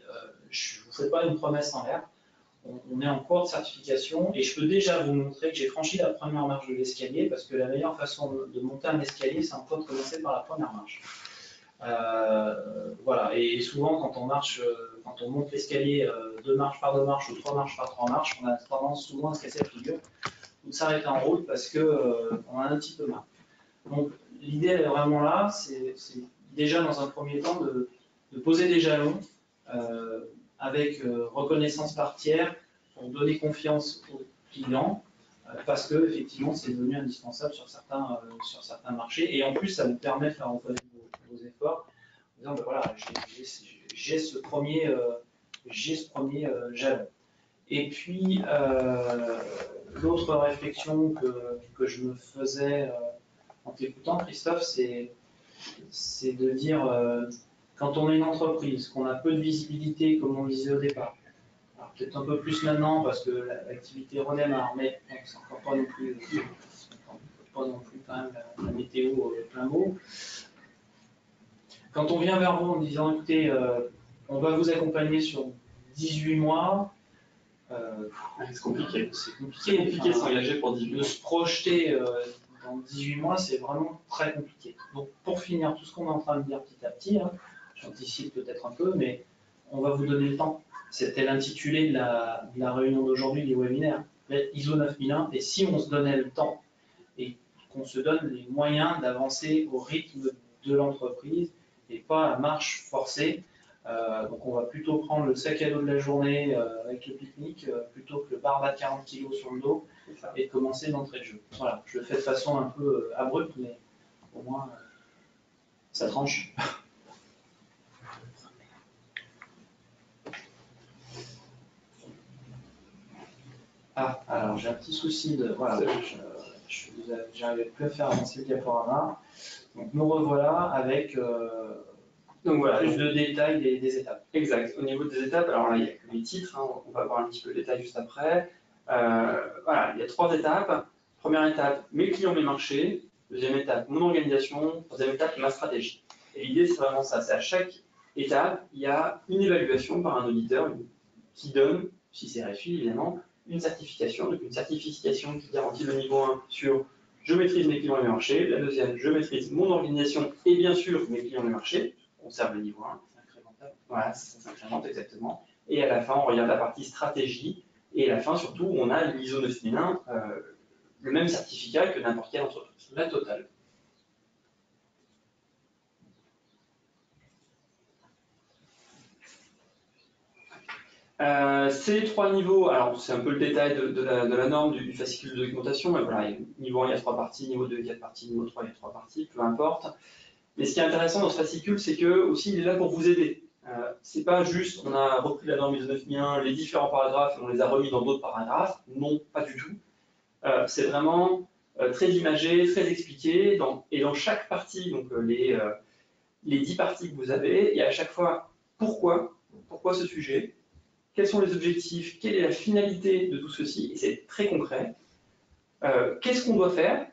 je ne vous fais pas une promesse en l'air. On est en cours de certification et je peux déjà vous montrer que j'ai franchi la première marche de l'escalier parce que la meilleure façon de monter un escalier, c'est encore de commencer par la première marche. Voilà, et souvent quand on marche, quand on monte l'escalier 2 marches par 2 marches ou 3 marches par 3 marches, on a tendance souvent à se casser la figure ou de s'arrêter en route parce qu'on a un petit peu marre. Donc l'idée elle est vraiment là, c'est déjà dans un premier temps de poser des jalons avec reconnaissance par tiers pour donner confiance aux clients parce que effectivement c'est devenu indispensable sur certains marchés et en plus ça vous permet de faire reconnaître vos efforts en disant ben voilà j'ai ce premier jalon. Et puis l'autre réflexion que je me faisais en t'écoutant Christophe, c'est de dire quand on est une entreprise, qu'on a peu de visibilité comme on le disait au départ, peut-être un peu plus maintenant parce que l'activité redémarre, mais bon, c'est encore pas non plus quand même la météo plein mot. Quand on vient vers vous en disant écoutez, on va vous accompagner sur 18 mois, c'est compliqué. C'est compliqué de s'engager pour 18 mois. De se projeter dans 18 mois, c'est vraiment très compliqué. Donc pour finir tout ce qu'on est en train de dire petit à petit, hein, j'anticipe peut-être un peu, mais on va vous donner le temps. C'était l'intitulé de la réunion d'aujourd'hui, du webinaire, ISO 9001, et si on se donnait le temps et qu'on se donne les moyens d'avancer au rythme de l'entreprise et pas à marche forcée. Donc on va plutôt prendre le sac à dos de la journée avec le pique-nique plutôt que le barba de 40 kg sur le dos et commencer d'entrée de jeu. Voilà, je le fais de façon un peu abrupte, mais au moins ça tranche. Ah, alors j'ai un petit souci de... Voilà, j'arrivais plus à faire avancer le diaporama. Donc nous revoilà avec donc, voilà, plus de détails des étapes. Exact. Au niveau des étapes, alors là, il n'y a que les titres, hein, on va voir un petit peu le détail juste après. Voilà, il y a 3 étapes. Première étape, mes clients, mes marchés. Deuxième étape, mon organisation. Troisième étape, ma stratégie. Et l'idée, c'est vraiment ça. C'est à chaque étape, il y a une évaluation par un auditeur qui donne, si c'est RFI évidemment, une certification. Donc une certification qui garantit le niveau 1 sur je maîtrise mes clients et mes marchés. La deuxième, je maîtrise mon organisation et bien sûr mes clients et mes marchés. On conserve le niveau 1. Voilà, ça s'incrémente exactement. Et à la fin, on regarde la partie stratégie. Et à la fin, surtout, on a l'ISO 9001, le même certificat que n'importe quelle entreprise. La totale. Ces 3 niveaux, alors c'est un peu le détail de la norme du fascicule de documentation, mais voilà, niveau 1 il y a 3 parties, niveau 2 il y a 4 parties, niveau 3 il y a 3 parties, peu importe. Mais ce qui est intéressant dans ce fascicule, c'est que aussi il est là pour vous aider. C'est pas juste on a repris la norme ISO 9001, les différents paragraphes et on les a remis dans d'autres paragraphes. Non, pas du tout. C'est vraiment très imagé, très expliqué. Et dans chaque partie, donc les 10 parties que vous avez, il y a à chaque fois pourquoi ce sujet, quels sont les objectifs, quelle est la finalité de tout ceci, et c'est très concret. Qu'est-ce qu'on doit faire,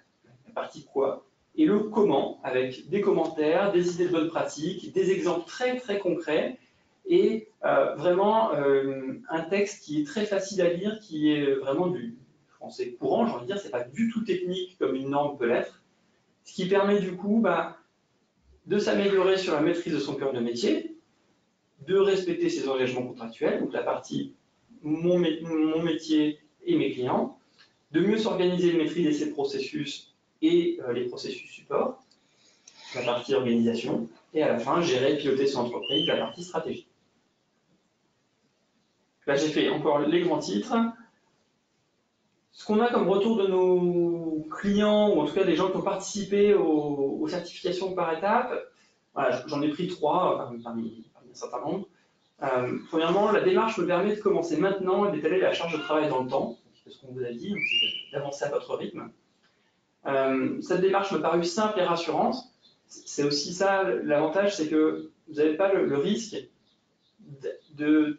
la partie quoi, et le comment, avec des commentaires, des idées de bonnes pratiques, des exemples très très concrets, et vraiment un texte qui est très facile à lire, qui est vraiment du français courant, j'ai envie de dire, c'est pas du tout technique comme une norme peut l'être, ce qui permet du coup de s'améliorer sur la maîtrise de son cœur de métier, de respecter ses engagements contractuels, donc la partie mon métier et mes clients, de mieux s'organiser et maîtriser ses processus et les processus support, la partie organisation, et à la fin, gérer et piloter son entreprise, la partie stratégie. Là, j'ai fait encore les grands titres. Ce qu'on a comme retour de nos clients, ou en tout cas des gens qui ont participé aux certifications par étape, voilà, j'en ai pris 3 parmi un certain nombre. Premièrement, la démarche me permet de commencer maintenant et d'étaler la charge de travail dans le temps, c'est ce qu'on vous a dit, c'est d'avancer à votre rythme. Cette démarche me parut simple et rassurante. C'est aussi ça, l'avantage, c'est que vous n'avez pas le risque de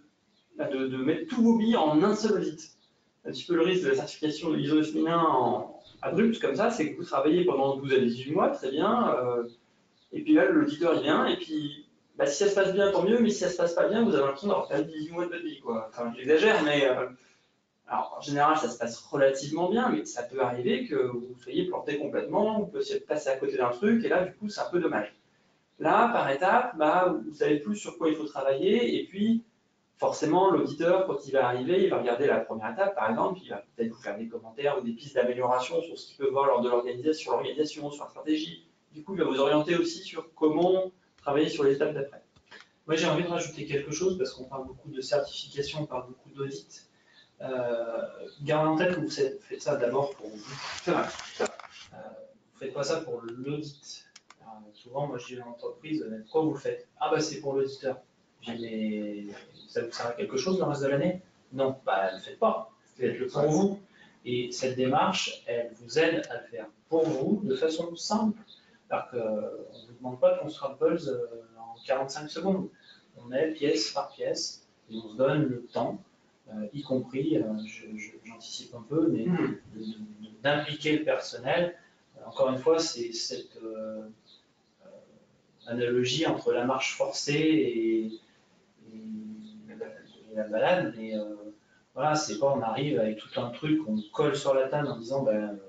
mettre tous vos billes en un seul audit. Un petit peu le risque de la certification de l'ISO 9001 abrupte comme ça, c'est que vous travaillez pendant 12 à 18 mois, très bien, et puis là, l'auditeur il vient, et puis si ça se passe bien, tant mieux, mais si ça se passe pas bien, vous avez l'impression d'avoir perdu 18 mois de votre vie, quoi. Enfin, j'exagère, mais alors, en général, ça se passe relativement bien, mais ça peut arriver que vous soyez planté complètement, vous puissiez passer à côté d'un truc, et là, du coup, c'est un peu dommage. Là, par étape, vous savez plus sur quoi il faut travailler, et puis, forcément, l'auditeur, quand il va arriver, il va regarder la première étape, par exemple, puis il va peut-être vous faire des commentaires ou des pistes d'amélioration sur ce qu'il peut voir lors de l'organisation, sur la stratégie. Du coup, il va vous orienter aussi sur comment travailler sur les étapes d'après. Moi, j'ai envie de rajouter quelque chose, parce qu'on parle beaucoup de certification, on parle beaucoup d'audit. Gardez en tête que vous faites ça d'abord pour vous. C'est vrai. Vous ne faites pas ça pour l'audit. Souvent, moi, je dis à l'entreprise, pourquoi vous le faites? Ah, c'est pour l'auditeur. Je dis, mais ça vous sert à quelque chose le reste de l'année? Non, ne le faites pas. Faites-le pour vous. Et cette démarche, elle vous aide à le faire pour vous de façon simple. Alors qu'on ne vous demande pas de construire Pulse en 45 secondes. On est pièce par pièce et on se donne le temps, y compris, j'anticipe un peu, mais d'impliquer le personnel. Encore une fois, c'est cette analogie entre la marche forcée et la balade, mais voilà, c'est pas on arrive avec tout un truc, on colle sur la table en disant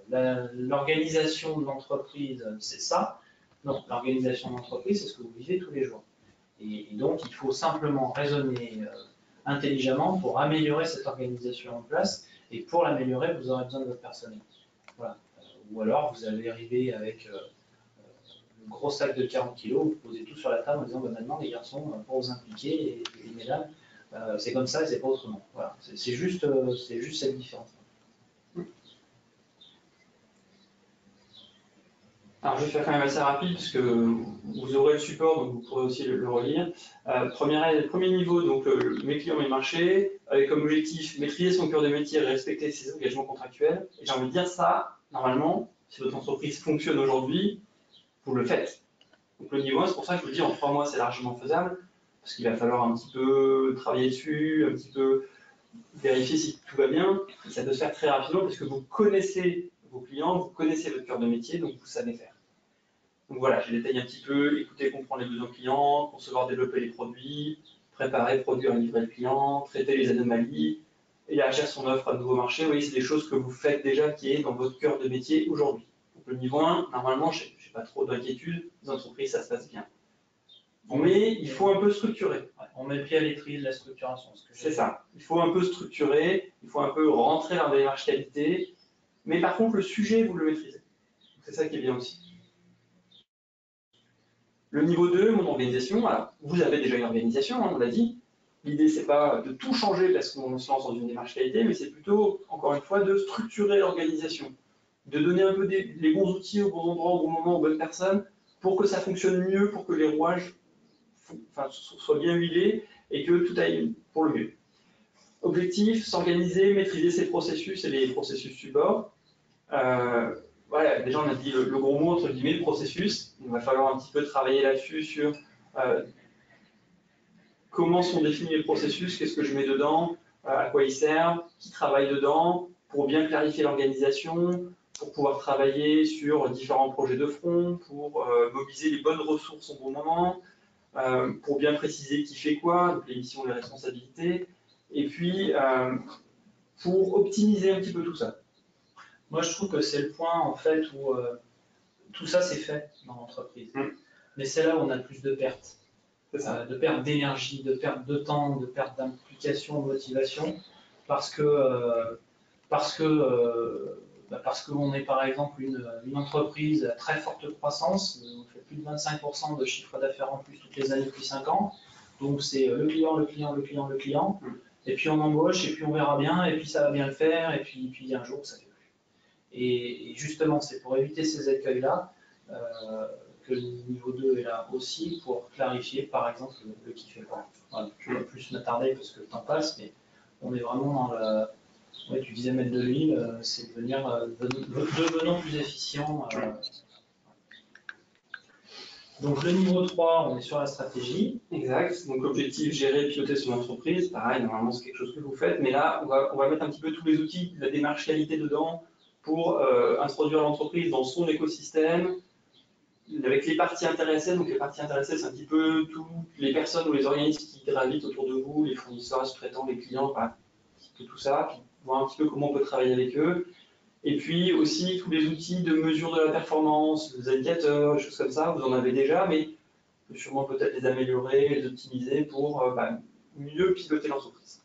l'organisation de l'entreprise, c'est ça. Non, l'organisation de l'entreprise, c'est ce que vous vivez tous les jours. Et donc, il faut simplement raisonner intelligemment pour améliorer cette organisation en place. Et pour l'améliorer, vous aurez besoin de votre personnel. Voilà. Ou alors, vous allez arriver avec un gros sac de 40 kg, vous posez tout sur la table en disant maintenant, les garçons, pour vous impliquer, et les mesdames, c'est comme ça et c'est pas autrement. Voilà. C'est juste cette différence. Alors je vais faire quand même assez rapide parce que vous aurez le support, donc vous pourrez aussi le relire. Premier niveau, donc mes clients, mes marchés, avec comme objectif maîtriser son cœur de métier et respecter ses engagements contractuels. Et j'ai envie de dire ça, normalement, si votre entreprise fonctionne aujourd'hui, vous le faites. Donc le niveau 1, c'est pour ça que je vous dis en 3 mois, c'est largement faisable, parce qu'il va falloir un petit peu travailler dessus, un petit peu vérifier si tout va bien. Et ça peut se faire très rapidement parce que vous connaissez vos clients, vous connaissez votre cœur de métier, donc vous savez faire. Donc voilà, j'ai détaillé un petit peu, écouter, comprendre les besoins clients, concevoir, développer les produits, préparer, produire et livrer le client, traiter les anomalies, élargir son offre à de nouveaux marchés. Vous voyez, c'est des choses que vous faites déjà qui est dans votre cœur de métier aujourd'hui. Donc le niveau 1, normalement, je n'ai pas trop d'inquiétude, les entreprises, ça se passe bien. Mais il faut un peu structurer. On met le pied à l'étrier de la structuration. C'est ça. Il faut un peu structurer, il faut un peu rentrer dans la démarche qualité, mais par contre, le sujet, vous le maîtrisez. C'est ça qui est bien aussi. Le niveau 2, mon organisation, alors, vous avez déjà une organisation, hein, on l'a dit. L'idée, c'est pas de tout changer parce qu'on se lance dans une démarche qualité, mais c'est plutôt, encore une fois, de structurer l'organisation, de donner un peu les bons outils au bon endroit, au bon moment, aux bonnes personnes, pour que ça fonctionne mieux, pour que les rouages soient bien huilés et que tout aille pour le mieux. Objectif, s'organiser, maîtriser ses processus et les processus support. Voilà, déjà on a dit le gros mot, entre guillemets, le processus. Il va falloir un petit peu travailler là-dessus sur comment sont définis les processus, qu'est-ce que je mets dedans, à quoi ils servent, qui travaille dedans, pour bien clarifier l'organisation, pour pouvoir travailler sur différents projets de front, pour mobiliser les bonnes ressources au bon moment, pour bien préciser qui fait quoi, donc les missions, les responsabilités, et puis pour optimiser un petit peu tout ça. Moi, je trouve que c'est le point, en fait, où tout ça, c'est fait dans l'entreprise. Mais c'est là où on a le plus de pertes. De perte d'énergie, de perte de temps, de perte d'implication, de motivation, parce qu'on est par exemple une entreprise à très forte croissance, on fait plus de 25% de chiffre d'affaires en plus toutes les années depuis 5 ans, donc c'est le client, le client, le client, le client, et puis on embauche, et puis on verra bien, et puis ça va bien le faire, et puis un jour ça fait plus. Et justement, c'est pour éviter ces écueils-là que le niveau 2 est là aussi pour clarifier par exemple le qui fait quoi. Voilà. Je ne vais pas plus m'attarder parce que le temps passe, mais on est vraiment dans le. Ouais, tu disais mettre de l'huile, c'est devenons plus efficients. Donc le niveau 3, on est sur la stratégie. Exact, donc l'objectif, gérer, piloter son entreprise, pareil, normalement c'est quelque chose que vous faites, mais là on va mettre un petit peu tous les outils, la démarche qualité dedans, pour introduire l'entreprise dans son écosystème, avec les parties intéressées. Donc les parties intéressées, c'est un petit peu toutes les personnes ou les organismes qui gravitent autour de vous, les fournisseurs, les sous-traitants, les clients, enfin, un petit peu tout ça, puis voir un petit peu comment on peut travailler avec eux. Et puis aussi tous les outils de mesure de la performance, les indicateurs, des choses comme ça, vous en avez déjà, mais on peut sûrement peut-être les améliorer, les optimiser pour mieux piloter l'entreprise.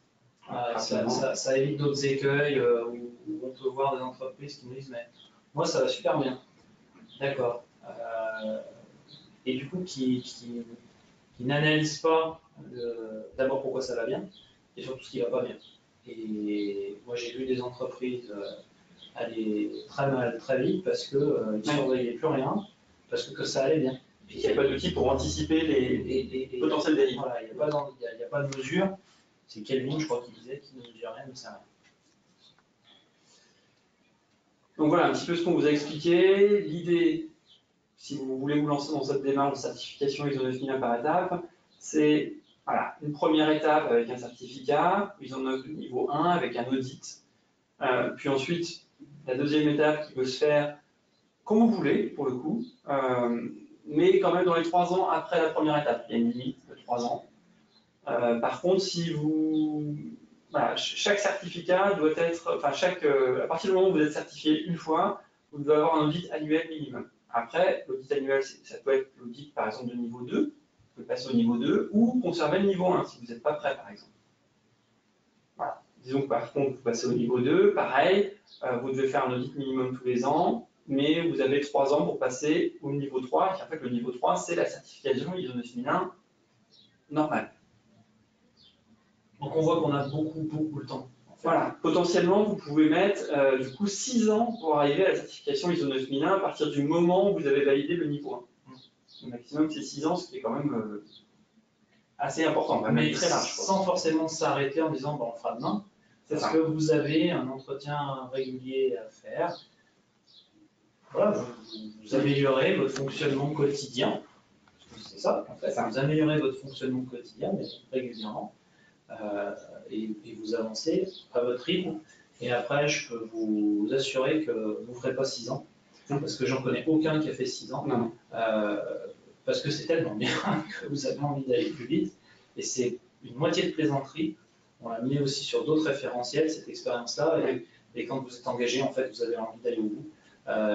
Ça évite d'autres écueils où on peut voir des entreprises qui nous disent mais moi ça va super bien. D'accord. Et du coup qui n'analysent pas d'abord pourquoi ça va bien et surtout ce qui va pas bien. Et moi j'ai vu des entreprises aller très mal très vite parce qu'ils ne surveillaient plus rien, parce que ça allait bien. Il n'y a pas d'outils pour anticiper les potentiels dérives. Voilà, il n'y a pas de mesure. C'est Kelvin, je crois qu'il disait, qui ne mesure rien, mais ça rien. Donc voilà un petit peu ce qu'on vous a expliqué. L'idée, si vous voulez vous lancer dans cette démarche de certification ISO 9001 par étape, c'est voilà, une première étape avec un certificat, ISO 9 niveau 1 avec un audit. Puis ensuite, la deuxième étape qui peut se faire comme vous voulez, pour le coup, mais quand même dans les 3 ans après la première étape. Il y a une limite de 3 ans. Par contre, si vous... Voilà, chaque certificat doit être... Enfin, à partir du moment où vous êtes certifié une fois, vous devez avoir un audit annuel minimum. Après, l'audit annuel, ça peut être l'audit, par exemple, de niveau 2, pouvez passer au niveau 2 ou conserver le niveau 1 si vous n'êtes pas prêt, par exemple. Voilà. Disons que par contre, vous passez au niveau 2, pareil, vous devez faire un audit minimum tous les ans, mais vous avez 3 ans pour passer au niveau 3, et en fait, le niveau 3, c'est la certification ISO 9001 normale. Donc on voit qu'on a beaucoup le temps. En fait. Voilà, potentiellement, vous pouvez mettre du coup 6 ans pour arriver à la certification ISO 9001 à partir du moment où vous avez validé le niveau 1. Le maximum, c'est 6 ans, ce qui est quand même assez important, mais très large. Sans forcément s'arrêter en disant bon, on fera demain, parce que vous avez un entretien régulier à faire. Voilà, vous améliorez votre fonctionnement quotidien. C'est ça, en fait. Vous améliorez votre fonctionnement quotidien, mais régulièrement. Et vous avancez à votre rythme. Et après, je peux vous assurer que vous ne ferez pas 6 ans. Parce que j'en connais aucun qui a fait 6 ans. Non. Parce que c'est tellement bien que vous avez envie d'aller plus vite. Et c'est une moitié de plaisanterie. On l'a mis aussi sur d'autres référentiels, cette expérience-là. Et quand vous êtes engagé, en fait, vous avez envie d'aller au bout.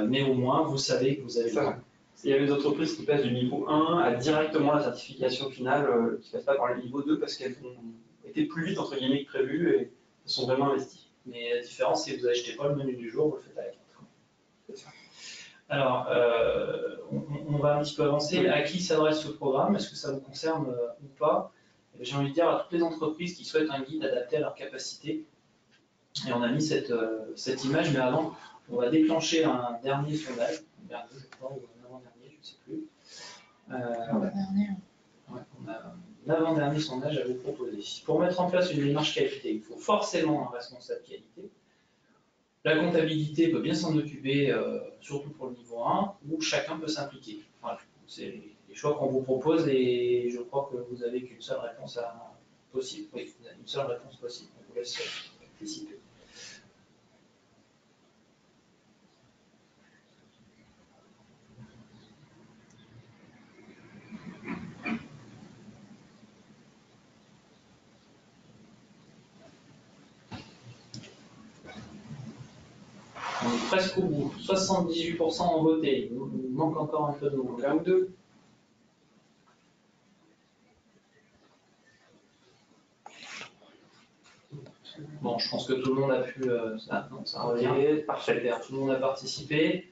Mais au moins, vous savez que vous avez le temps. Il y a des entreprises qui passent du niveau 1 à directement la certification finale, qui ne passent pas par le niveau 2 parce qu'elles ont été plus vite entre guillemets que prévu et se sont vraiment investies. Mais la différence, c'est que vous n'achetez pas le menu du jour, vous le faites à la carte. Alors, on va un petit peu avancer. À qui s'adresse ce programme? Est-ce que ça vous concerne ou pas? J'ai envie de dire à toutes les entreprises qui souhaitent un guide adapté à leurs capacités. Et on a mis cette image, mais avant, on va déclencher un dernier sondage. Dernier, je crois, ou un avant-dernier, je ne sais plus. Ouais, on a un avant-dernier sondage à vous proposer. Pour mettre en place une démarche qualité, il faut forcément un responsable qualité. La comptabilité peut bien s'en occuper, surtout pour le niveau 1, où chacun peut s'impliquer. Voilà. C'est les choix qu'on vous propose et je crois que vous n'avez qu'une seule réponse possible. Oui, vous avez une seule réponse possible. On vous laisse participer. On est presque au bout. 78% ont voté. Il manque encore un peu de monde. Un ou deux. Bon, je pense que tout le monde a pu. Ça revient. Parfait. Tout le monde a participé.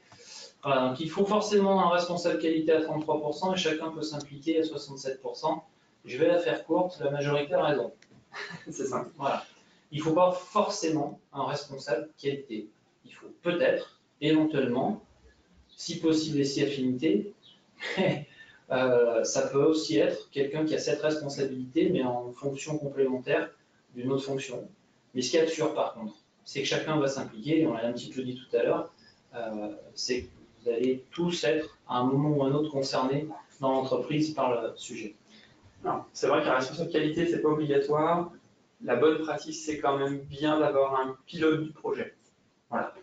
Voilà, donc il faut forcément un responsable qualité à 33% et chacun peut s'impliquer à 67%. Je vais la faire courte, la majorité a raison. C'est ça. Voilà. Il ne faut pas forcément un responsable qualité. Il faut peut-être, éventuellement, si possible et si affinité, ça peut aussi être quelqu'un qui a cette responsabilité, mais en fonction complémentaire d'une autre fonction. Mais ce qu'il y a de sûr, par contre, c'est que chacun va s'impliquer, et on l'a un petit peu dit tout à l'heure, c'est que vous allez tous être, à un moment ou un autre, concernés dans l'entreprise par le sujet. C'est vrai qu'un responsable qualité, ce n'est pas obligatoire. La bonne pratique, c'est quand même bien d'avoir un pilote du projet. Voilà.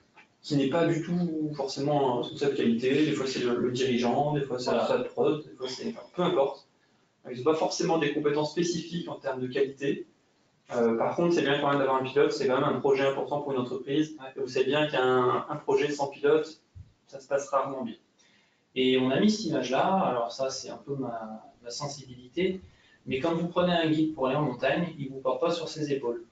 Qui n'est pas du tout forcément un responsable qualité. Des fois, c'est le dirigeant, des fois, c'est un responsable prod, des fois, c'est. Peu importe. Ils n'ont pas forcément des compétences spécifiques en termes de qualité. Par contre, c'est bien quand même d'avoir un pilote, c'est quand même un projet important pour une entreprise. Et vous savez bien qu'un projet sans pilote, ça se passe rarement bien. Et on a mis cette image-là, alors ça c'est un peu ma sensibilité, mais quand vous prenez un guide pour aller en montagne, il ne vous porte pas sur ses épaules.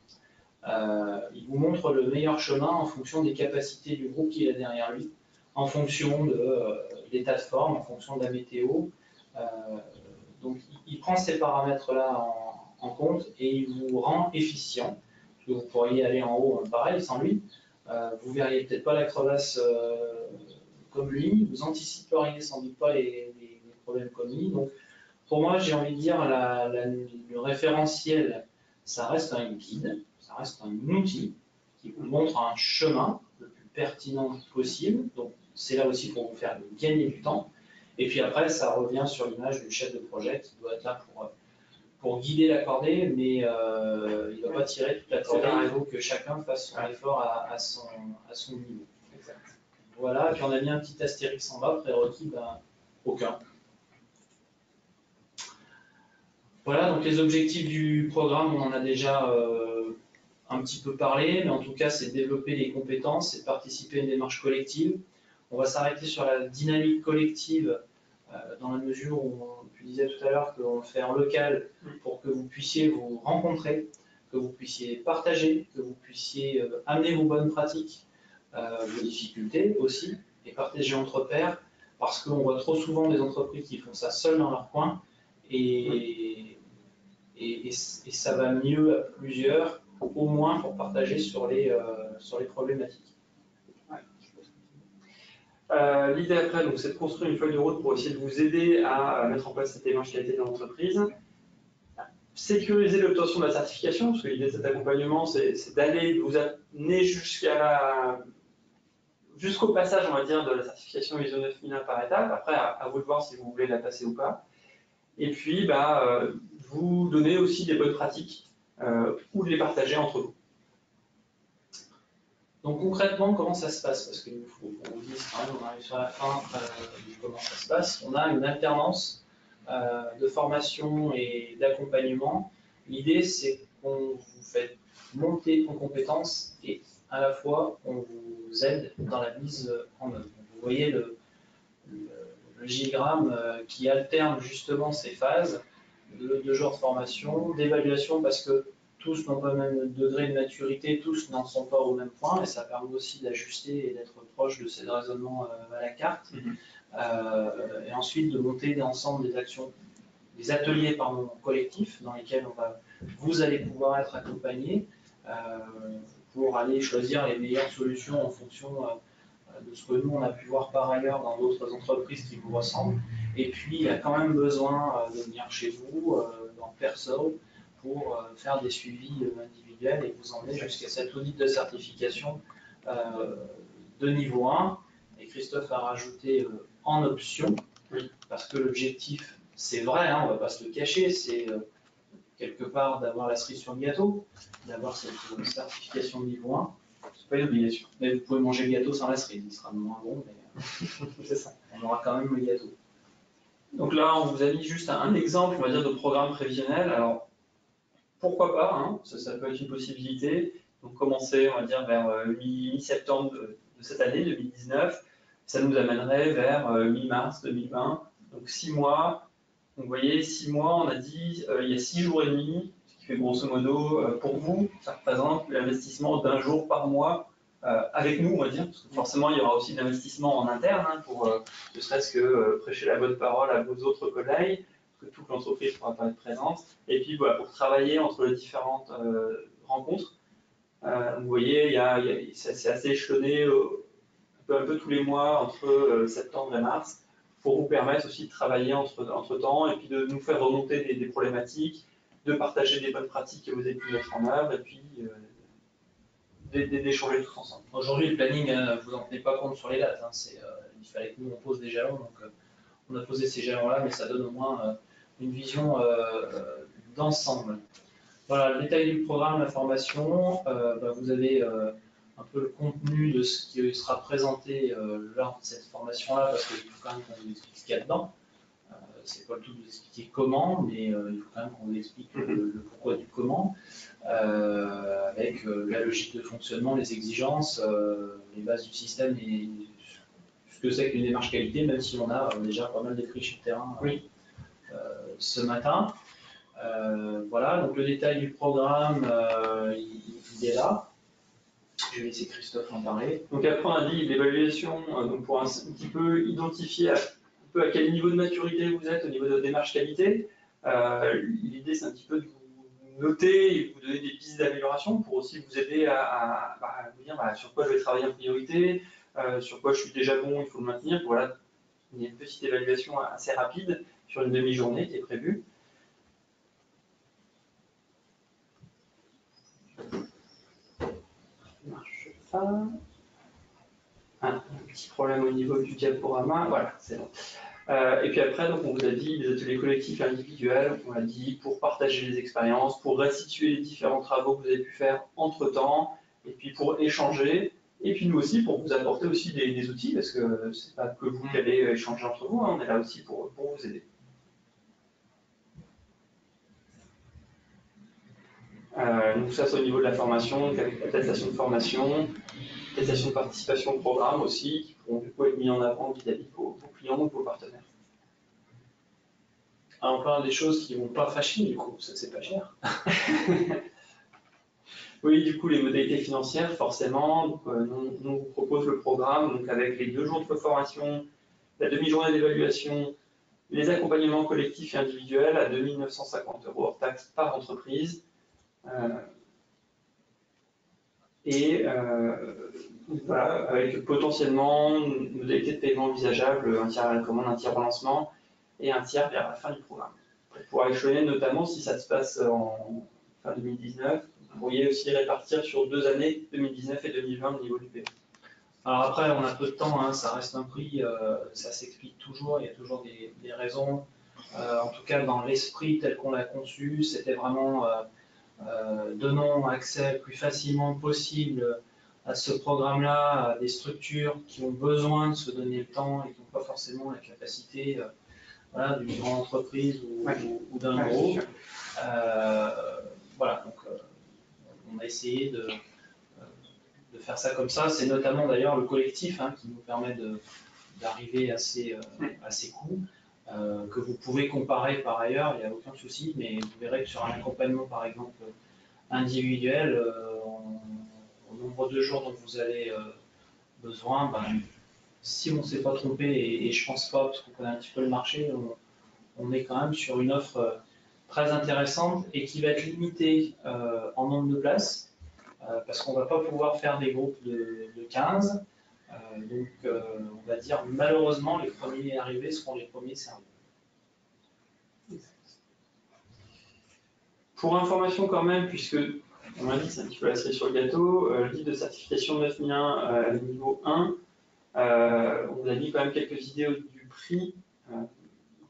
Il vous montre le meilleur chemin en fonction des capacités du groupe qu'il a derrière lui, en fonction de l'état de forme, en fonction de la météo. Donc il prend ces paramètres-là en compte et il vous rend efficient. Parce que vous pourriez aller en haut pareil, sans lui. Vous ne verriez peut-être pas la crevasse comme lui, vous anticiperiez sans doute pas les problèmes comme lui. Donc, pour moi, j'ai envie de dire, le référentiel, ça reste un guide, ça reste un outil qui vous montre un chemin le plus pertinent possible. Donc, c'est là aussi pour vous faire gagner du temps. Et puis après, ça revient sur l'image du chef de projet qui doit être là pour guider la cordée, mais il ne va pas tirer toute la cordée. Il faut que chacun fasse son effort à son niveau. Exact. Voilà, puis on a mis un petit astérix en bas, prérequis, aucun. Voilà, donc les objectifs du programme, on en a déjà un petit peu parlé, mais en tout cas, c'est de développer les compétences, c'est de participer à une démarche collective. On va s'arrêter sur la dynamique collective dans la mesure où on Je disais tout à l'heure qu'on le fait en local pour que vous puissiez vous rencontrer, que vous puissiez partager, que vous puissiez amener vos bonnes pratiques, vos difficultés aussi, et partager entre pairs, parce qu'on voit trop souvent des entreprises qui font ça seules dans leur coin, et ça va mieux à plusieurs, au moins pour partager sur les problématiques. L'idée après, donc, c'est de construire une feuille de route pour essayer de vous aider à mettre en place cette démarche qualité dans l'entreprise. Sécuriser l'obtention de la certification, parce que l'idée de cet accompagnement, c'est d'aller vous amener jusqu'au passage, on va dire, de la certification ISO 9001 par étape. Après, à vous de voir si vous voulez la passer ou pas. Et puis, vous donner aussi des bonnes pratiques ou de les partager entre vous. Donc concrètement, comment ça se passe? Parce qu'il faut qu'on vous dise quand même, on arrive sur la fin de comment ça se passe. On a une alternance de formation et d'accompagnement. L'idée, c'est qu'on vous fait monter en compétences et à la fois, on vous aide dans la mise en œuvre. Vous voyez le diagramme qui alterne justement ces phases de genre de formation, d'évaluation, parce que tous n'ont pas le même degré de maturité, tous n'en sont pas au même point, et ça permet aussi d'ajuster et d'être proche de ces raisonnements à la carte. Et ensuite de monter ensemble des actions, des ateliers collectifs dans lesquels vous allez pouvoir être accompagnés pour aller choisir les meilleures solutions en fonction de ce que nous on a pu voir par ailleurs dans d'autres entreprises qui vous ressemblent. Et puis il y a quand même besoin de venir chez vous, en personne, pour faire des suivis individuels et vous emmener jusqu'à cet audit de certification de niveau 1. Et Christophe a rajouté en option, parce que l'objectif, c'est vrai, on ne va pas se le cacher, c'est quelque part d'avoir la cerise sur le gâteau, d'avoir cette certification de niveau 1. C'est pas une obligation. Mais vous pouvez manger le gâteau sans la cerise, il sera moins bon, mais c'est ça. On aura quand même le gâteau. Donc là, on vous a mis juste un exemple, on va dire, de programme prévisionnel. Alors, pourquoi pas, ça peut être une possibilité. Donc commencer, on va dire, vers mi-septembre de cette année, 2019. Ça nous amènerait vers mi-mars 2020. Donc 6 mois. Donc vous voyez, 6 mois, on a dit, il y a 6 jours et demi, ce qui fait grosso modo, pour vous, ça représente l'investissement d'un jour par mois avec nous, on va dire. Parce que forcément, il y aura aussi de l'investissement en interne, pour ne serait-ce que prêcher la bonne parole à vos autres collègues, que toute l'entreprise ne pourra pas être présente. Et puis voilà, pour travailler entre les différentes rencontres. Vous voyez, c'est assez échelonné un peu tous les mois entre septembre et mars pour vous permettre aussi de travailler entre temps et puis de nous faire remonter des problématiques, de partager des bonnes pratiques que vous avez pu mettre en œuvre et puis d'échanger tous ensemble. Aujourd'hui, le planning, vous n'en tenez pas compte sur les dates. Il fallait que nous, on pose des jalons. Donc, on a posé ces jalons-là, mais ça donne au moins une vision d'ensemble. Voilà, le détail du programme, la formation. Vous avez un peu le contenu de ce qui sera présenté lors de cette formation-là, parce qu'il faut quand même qu'on vous explique ce qu'il y a dedans. C'est pas le tout de vous expliquer comment, mais il faut quand même qu'on vous explique le pourquoi du comment, avec la logique de fonctionnement, les exigences, les bases du système et ce que c'est qu'une démarche qualité, même si on a déjà pas mal décrit sur le terrain ce matin. Voilà, donc le détail du programme, il est là. Je vais laisser Christophe en parler. Donc après, on a dit l'évaluation, pour un petit peu identifier un peu à quel niveau de maturité vous êtes au niveau de votre démarche qualité. L'idée, c'est un petit peu de vous noter et vous donner des pistes d'amélioration pour aussi vous aider à vous dire sur quoi je vais travailler en priorité, sur quoi je suis déjà bon, il faut le maintenir. Voilà, il y a une petite évaluation assez rapide sur une demi-journée qui est prévue. Un petit problème au niveau du diaporama, voilà, c'est bon. Et puis après, donc, on vous a dit des ateliers collectifs et individuels, on l'a dit, pour partager les expériences, pour restituer les différents travaux que vous avez pu faire entre-temps, et puis pour échanger, et puis nous aussi, pour vous apporter aussi des outils, parce que c'est pas que vous qui allez échanger entre vous, on est là aussi pour vous aider. Donc ça, c'est au niveau de la formation, avec l'attestation de formation, l'attestation de participation au programme aussi, qui pourront du coup être mis en avant vis-à-vis de vos clients ou de vos partenaires. encore des choses qui vont pas fâcher du coup, ça c'est pas cher. Oui, du coup, les modalités financières, forcément, donc, nous, on vous propose le programme donc, avec les 2 jours de formation, la demi-journée d'évaluation, les accompagnements collectifs et individuels à 2 950 € hors taxe par entreprise. Voilà, avec potentiellement une modalité de paiement envisageable, un tiers à la commande, un tiers au lancement et un tiers vers la fin du programme. Pour pouvoir échelonner, notamment si ça se passe en fin 2019, vous pourriez aussi répartir sur 2 années, 2019 et 2020 au niveau du paiement. Alors après, on a peu de temps, hein, ça reste un prix, ça s'explique toujours, il y a toujours des raisons. En tout cas, dans l'esprit tel qu'on l'a conçu, c'était vraiment donnons accès le plus facilement possible à ce programme-là, à des structures qui ont besoin de se donner le temps et qui n'ont pas forcément la capacité voilà, d'une grande entreprise ou d'un groupe. Voilà, donc on a essayé de faire ça comme ça. C'est notamment d'ailleurs le collectif hein, qui nous permet d'arriver à ces coûts, que vous pouvez comparer par ailleurs, il n'y a aucun souci, mais vous verrez que sur un accompagnement par exemple individuel, au nombre de jours dont vous avez besoin, ben, si on ne s'est pas trompé, et je pense pas, parce qu'on connaît un petit peu le marché, on est quand même sur une offre très intéressante et qui va être limitée en nombre de places, parce qu'on ne va pas pouvoir faire des groupes de 15. Donc, on va dire, malheureusement, les premiers arrivés seront les premiers servis. Pour information quand même, puisque on m'a dit que c'est un petit peu la cerise sur le gâteau, le guide de certification 9001 niveau 1, on vous a mis quand même quelques idées du prix,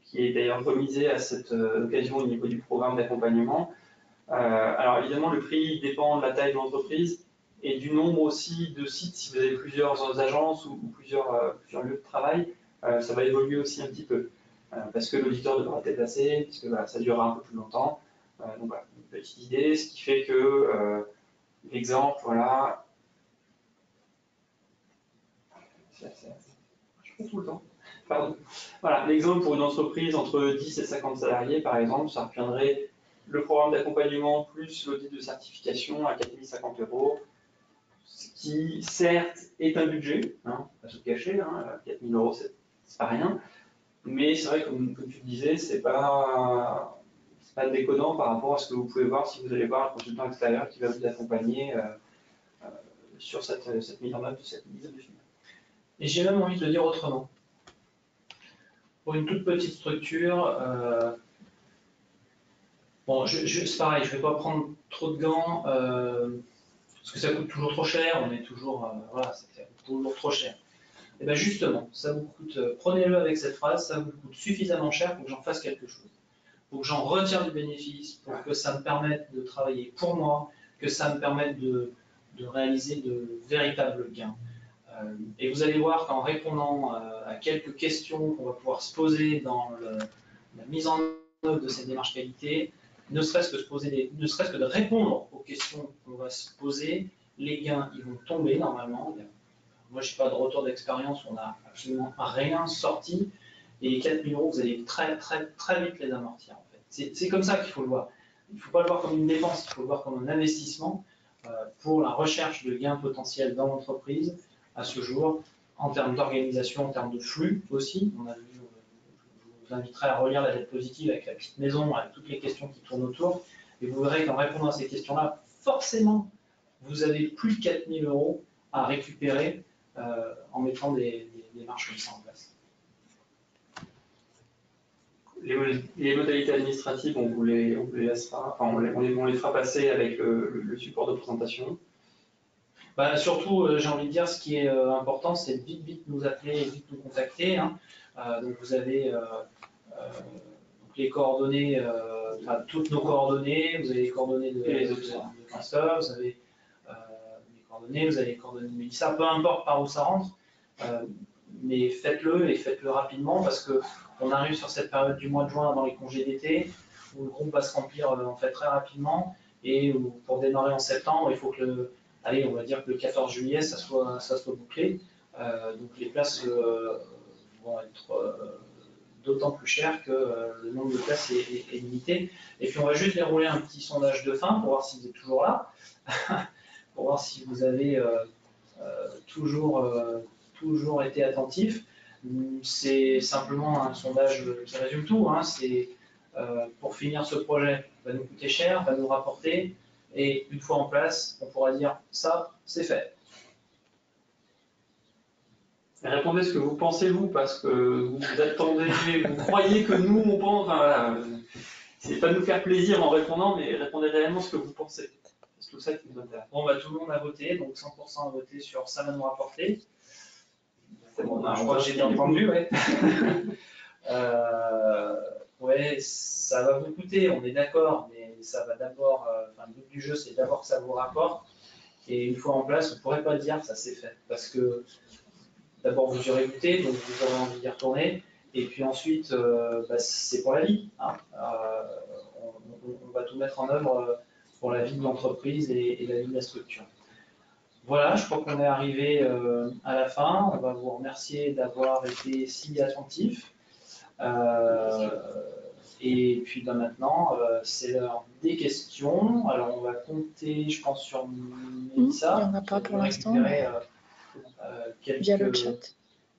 qui est d'ailleurs remisé à cette occasion au niveau du programme d'accompagnement. Alors évidemment, le prix dépend de la taille de l'entreprise et du nombre aussi de sites. Si vous avez plusieurs agences ou plusieurs lieux de travail, ça va évoluer aussi un petit peu, parce que l'auditeur devra être déplacé, puisque voilà, ça durera un peu plus longtemps. Donc voilà, une petite idée, ce qui fait que l'exemple, voilà, je prends tout le temps. Pardon. Voilà, l'exemple pour une entreprise entre 10 et 50 salariés, par exemple, ça reviendrait le programme d'accompagnement plus l'audit de certification à 4 050 €, ce qui certes est un budget, hein, pas se cacher, hein, 4 000 €, c'est pas rien, mais c'est vrai, comme tu le disais, c'est pas déconnant par rapport à ce que vous pouvez voir si vous allez voir un consultant extérieur qui va vous accompagner sur cette mise en œuvre de cette mise de film. Et j'ai même envie de le dire autrement. Pour une toute petite structure, bon, c'est pareil, je ne vais pas prendre trop de gants, parce que ça coûte toujours trop cher, on est toujours, voilà, ça coûte toujours trop cher. Et bien justement, ça vous coûte, prenez-le avec cette phrase, ça vous coûte suffisamment cher pour que j'en fasse quelque chose. Pour que j'en retire du bénéfice, pour que ça me permette de travailler pour moi, que ça me permette de réaliser de véritables gains. Et vous allez voir qu'en répondant à quelques questions qu'on va pouvoir se poser dans la mise en œuvre de cette démarche qualité, ne serait-ce que de répondre aux questions qu'on va se poser, les gains ils vont tomber normalement. Moi je n'ai pas de retour d'expérience, on n'a absolument rien sorti, et les 4 000 €, vous allez très vite les amortir en fait. C'est comme ça qu'il faut le voir. Il ne faut pas le voir comme une dépense, il faut le voir comme un investissement pour la recherche de gains potentiels dans l'entreprise à ce jour, en termes d'organisation, en termes de flux aussi. On a vu, je vous inviterai à relire la dette positive avec la petite maison, avec toutes les questions qui tournent autour, et vous verrez qu'en répondant à ces questions-là, forcément, vous avez plus de 4 000 € à récupérer en mettant des démarches comme ça en place. Les modalités administratives, on les laissera, enfin, on les fera passer avec le support de présentation. Bah, surtout, j'ai envie de dire, ce qui est important, c'est de vite nous appeler et vite nous contacter. Hein. Donc vous avez donc les coordonnées, toutes nos coordonnées, vous avez les coordonnées de Christophe, vous avez les coordonnées, vous avez les coordonnées de Mélissa, peu importe par où ça rentre, mais faites-le et faites-le rapidement parce qu'on arrive sur cette période du mois de juin avant les congés d'été où le groupe va se remplir en fait très rapidement et où, pour démarrer en septembre, il faut que on va dire que le 14 juillet, ça soit bouclé. Donc les places vont être d'autant plus cher que le nombre de places est limité. Et puis on va juste dérouler un petit sondage de fin pour voir si vous êtes toujours là, pour voir si vous avez toujours été attentif. C'est simplement un sondage qui résume tout. Hein. C'est pour finir ce projet, va nous coûter cher, va nous rapporter, et une fois en place, on pourra dire ça, c'est fait. Répondez ce que vous pensez vous, parce que vous attendez, vous croyez que nous on pense. Enfin, voilà, c'est pas de nous faire plaisir en répondant, mais répondez réellement ce que vous pensez. C'est tout ça qui nous intéresse. Bon, bah, tout le monde a voté, donc 100% a voté sur ça va nous rapporter. C'est bon, je crois que j'ai bien entendu, ouais. Ouais, ça va vous coûter, on est d'accord, mais ça va d'abord, le but du jeu, c'est d'abord que ça vous rapporte, et une fois en place, vous ne pourrez pas dire ça c'est fait, parce que d'abord vous y aurez goûté, donc vous aurez envie d'y retourner, et puis ensuite, c'est pour la vie. Hein. On va tout mettre en œuvre pour la vie de l'entreprise et la vie de la structure. Voilà, je crois qu'on est arrivé à la fin. On va vous remercier d'avoir été si attentifs. Et puis maintenant, c'est l'heure des questions. Alors on va compter, je pense, sur Mélissa. Il n'y en a pas pour l'instant. Via le chat.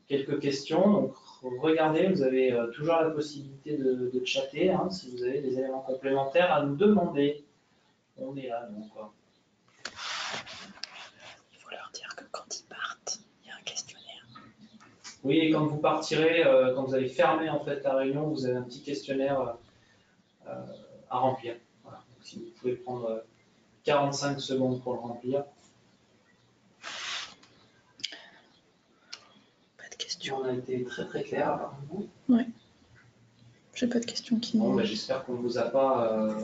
Quelques questions. Donc regardez, vous avez toujours la possibilité de chatter hein, si vous avez des éléments complémentaires à nous demander. On est là, donc quoi. Il faut leur dire que quand ils partent, il y a un questionnaire. Oui, et quand vous partirez, quand vous allez fermer en fait la réunion, vous avez un petit questionnaire à remplir. Voilà. Donc, si vous pouvez prendre 45 secondes pour le remplir. Pas de questions. On a été très très clair apparemment. Oui. J'ai pas de questions qui. Bon, j'espère qu'on ne vous a pas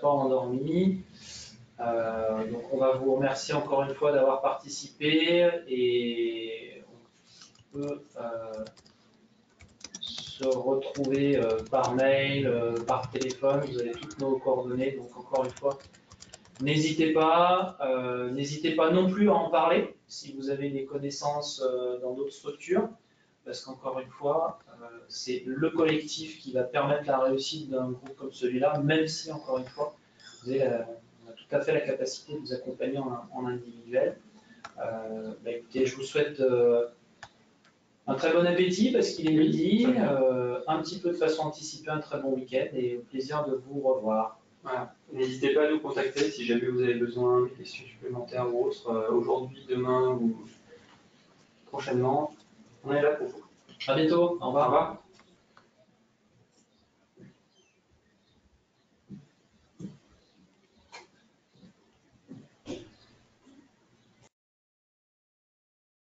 endormi. Donc on va vous remercier encore une fois d'avoir participé et on peut se retrouver par mail, par téléphone. Vous avez toutes nos coordonnées. Donc encore une fois, n'hésitez pas non plus à en parler si vous avez des connaissances dans d'autres structures. Parce qu'encore une fois, c'est le collectif qui va permettre la réussite d'un groupe comme celui-là, même si, encore une fois, on a tout à fait la capacité de vous accompagner en individuel. Écoutez, je vous souhaite un très bon appétit parce qu'il est midi, un petit peu de façon anticipée, un très bon week-end et au plaisir de vous revoir. Voilà. N'hésitez pas à nous contacter si jamais vous avez besoin de questions supplémentaires ou autres, aujourd'hui, demain ou prochainement. On est là pour vous. À bientôt. Au revoir. Au revoir.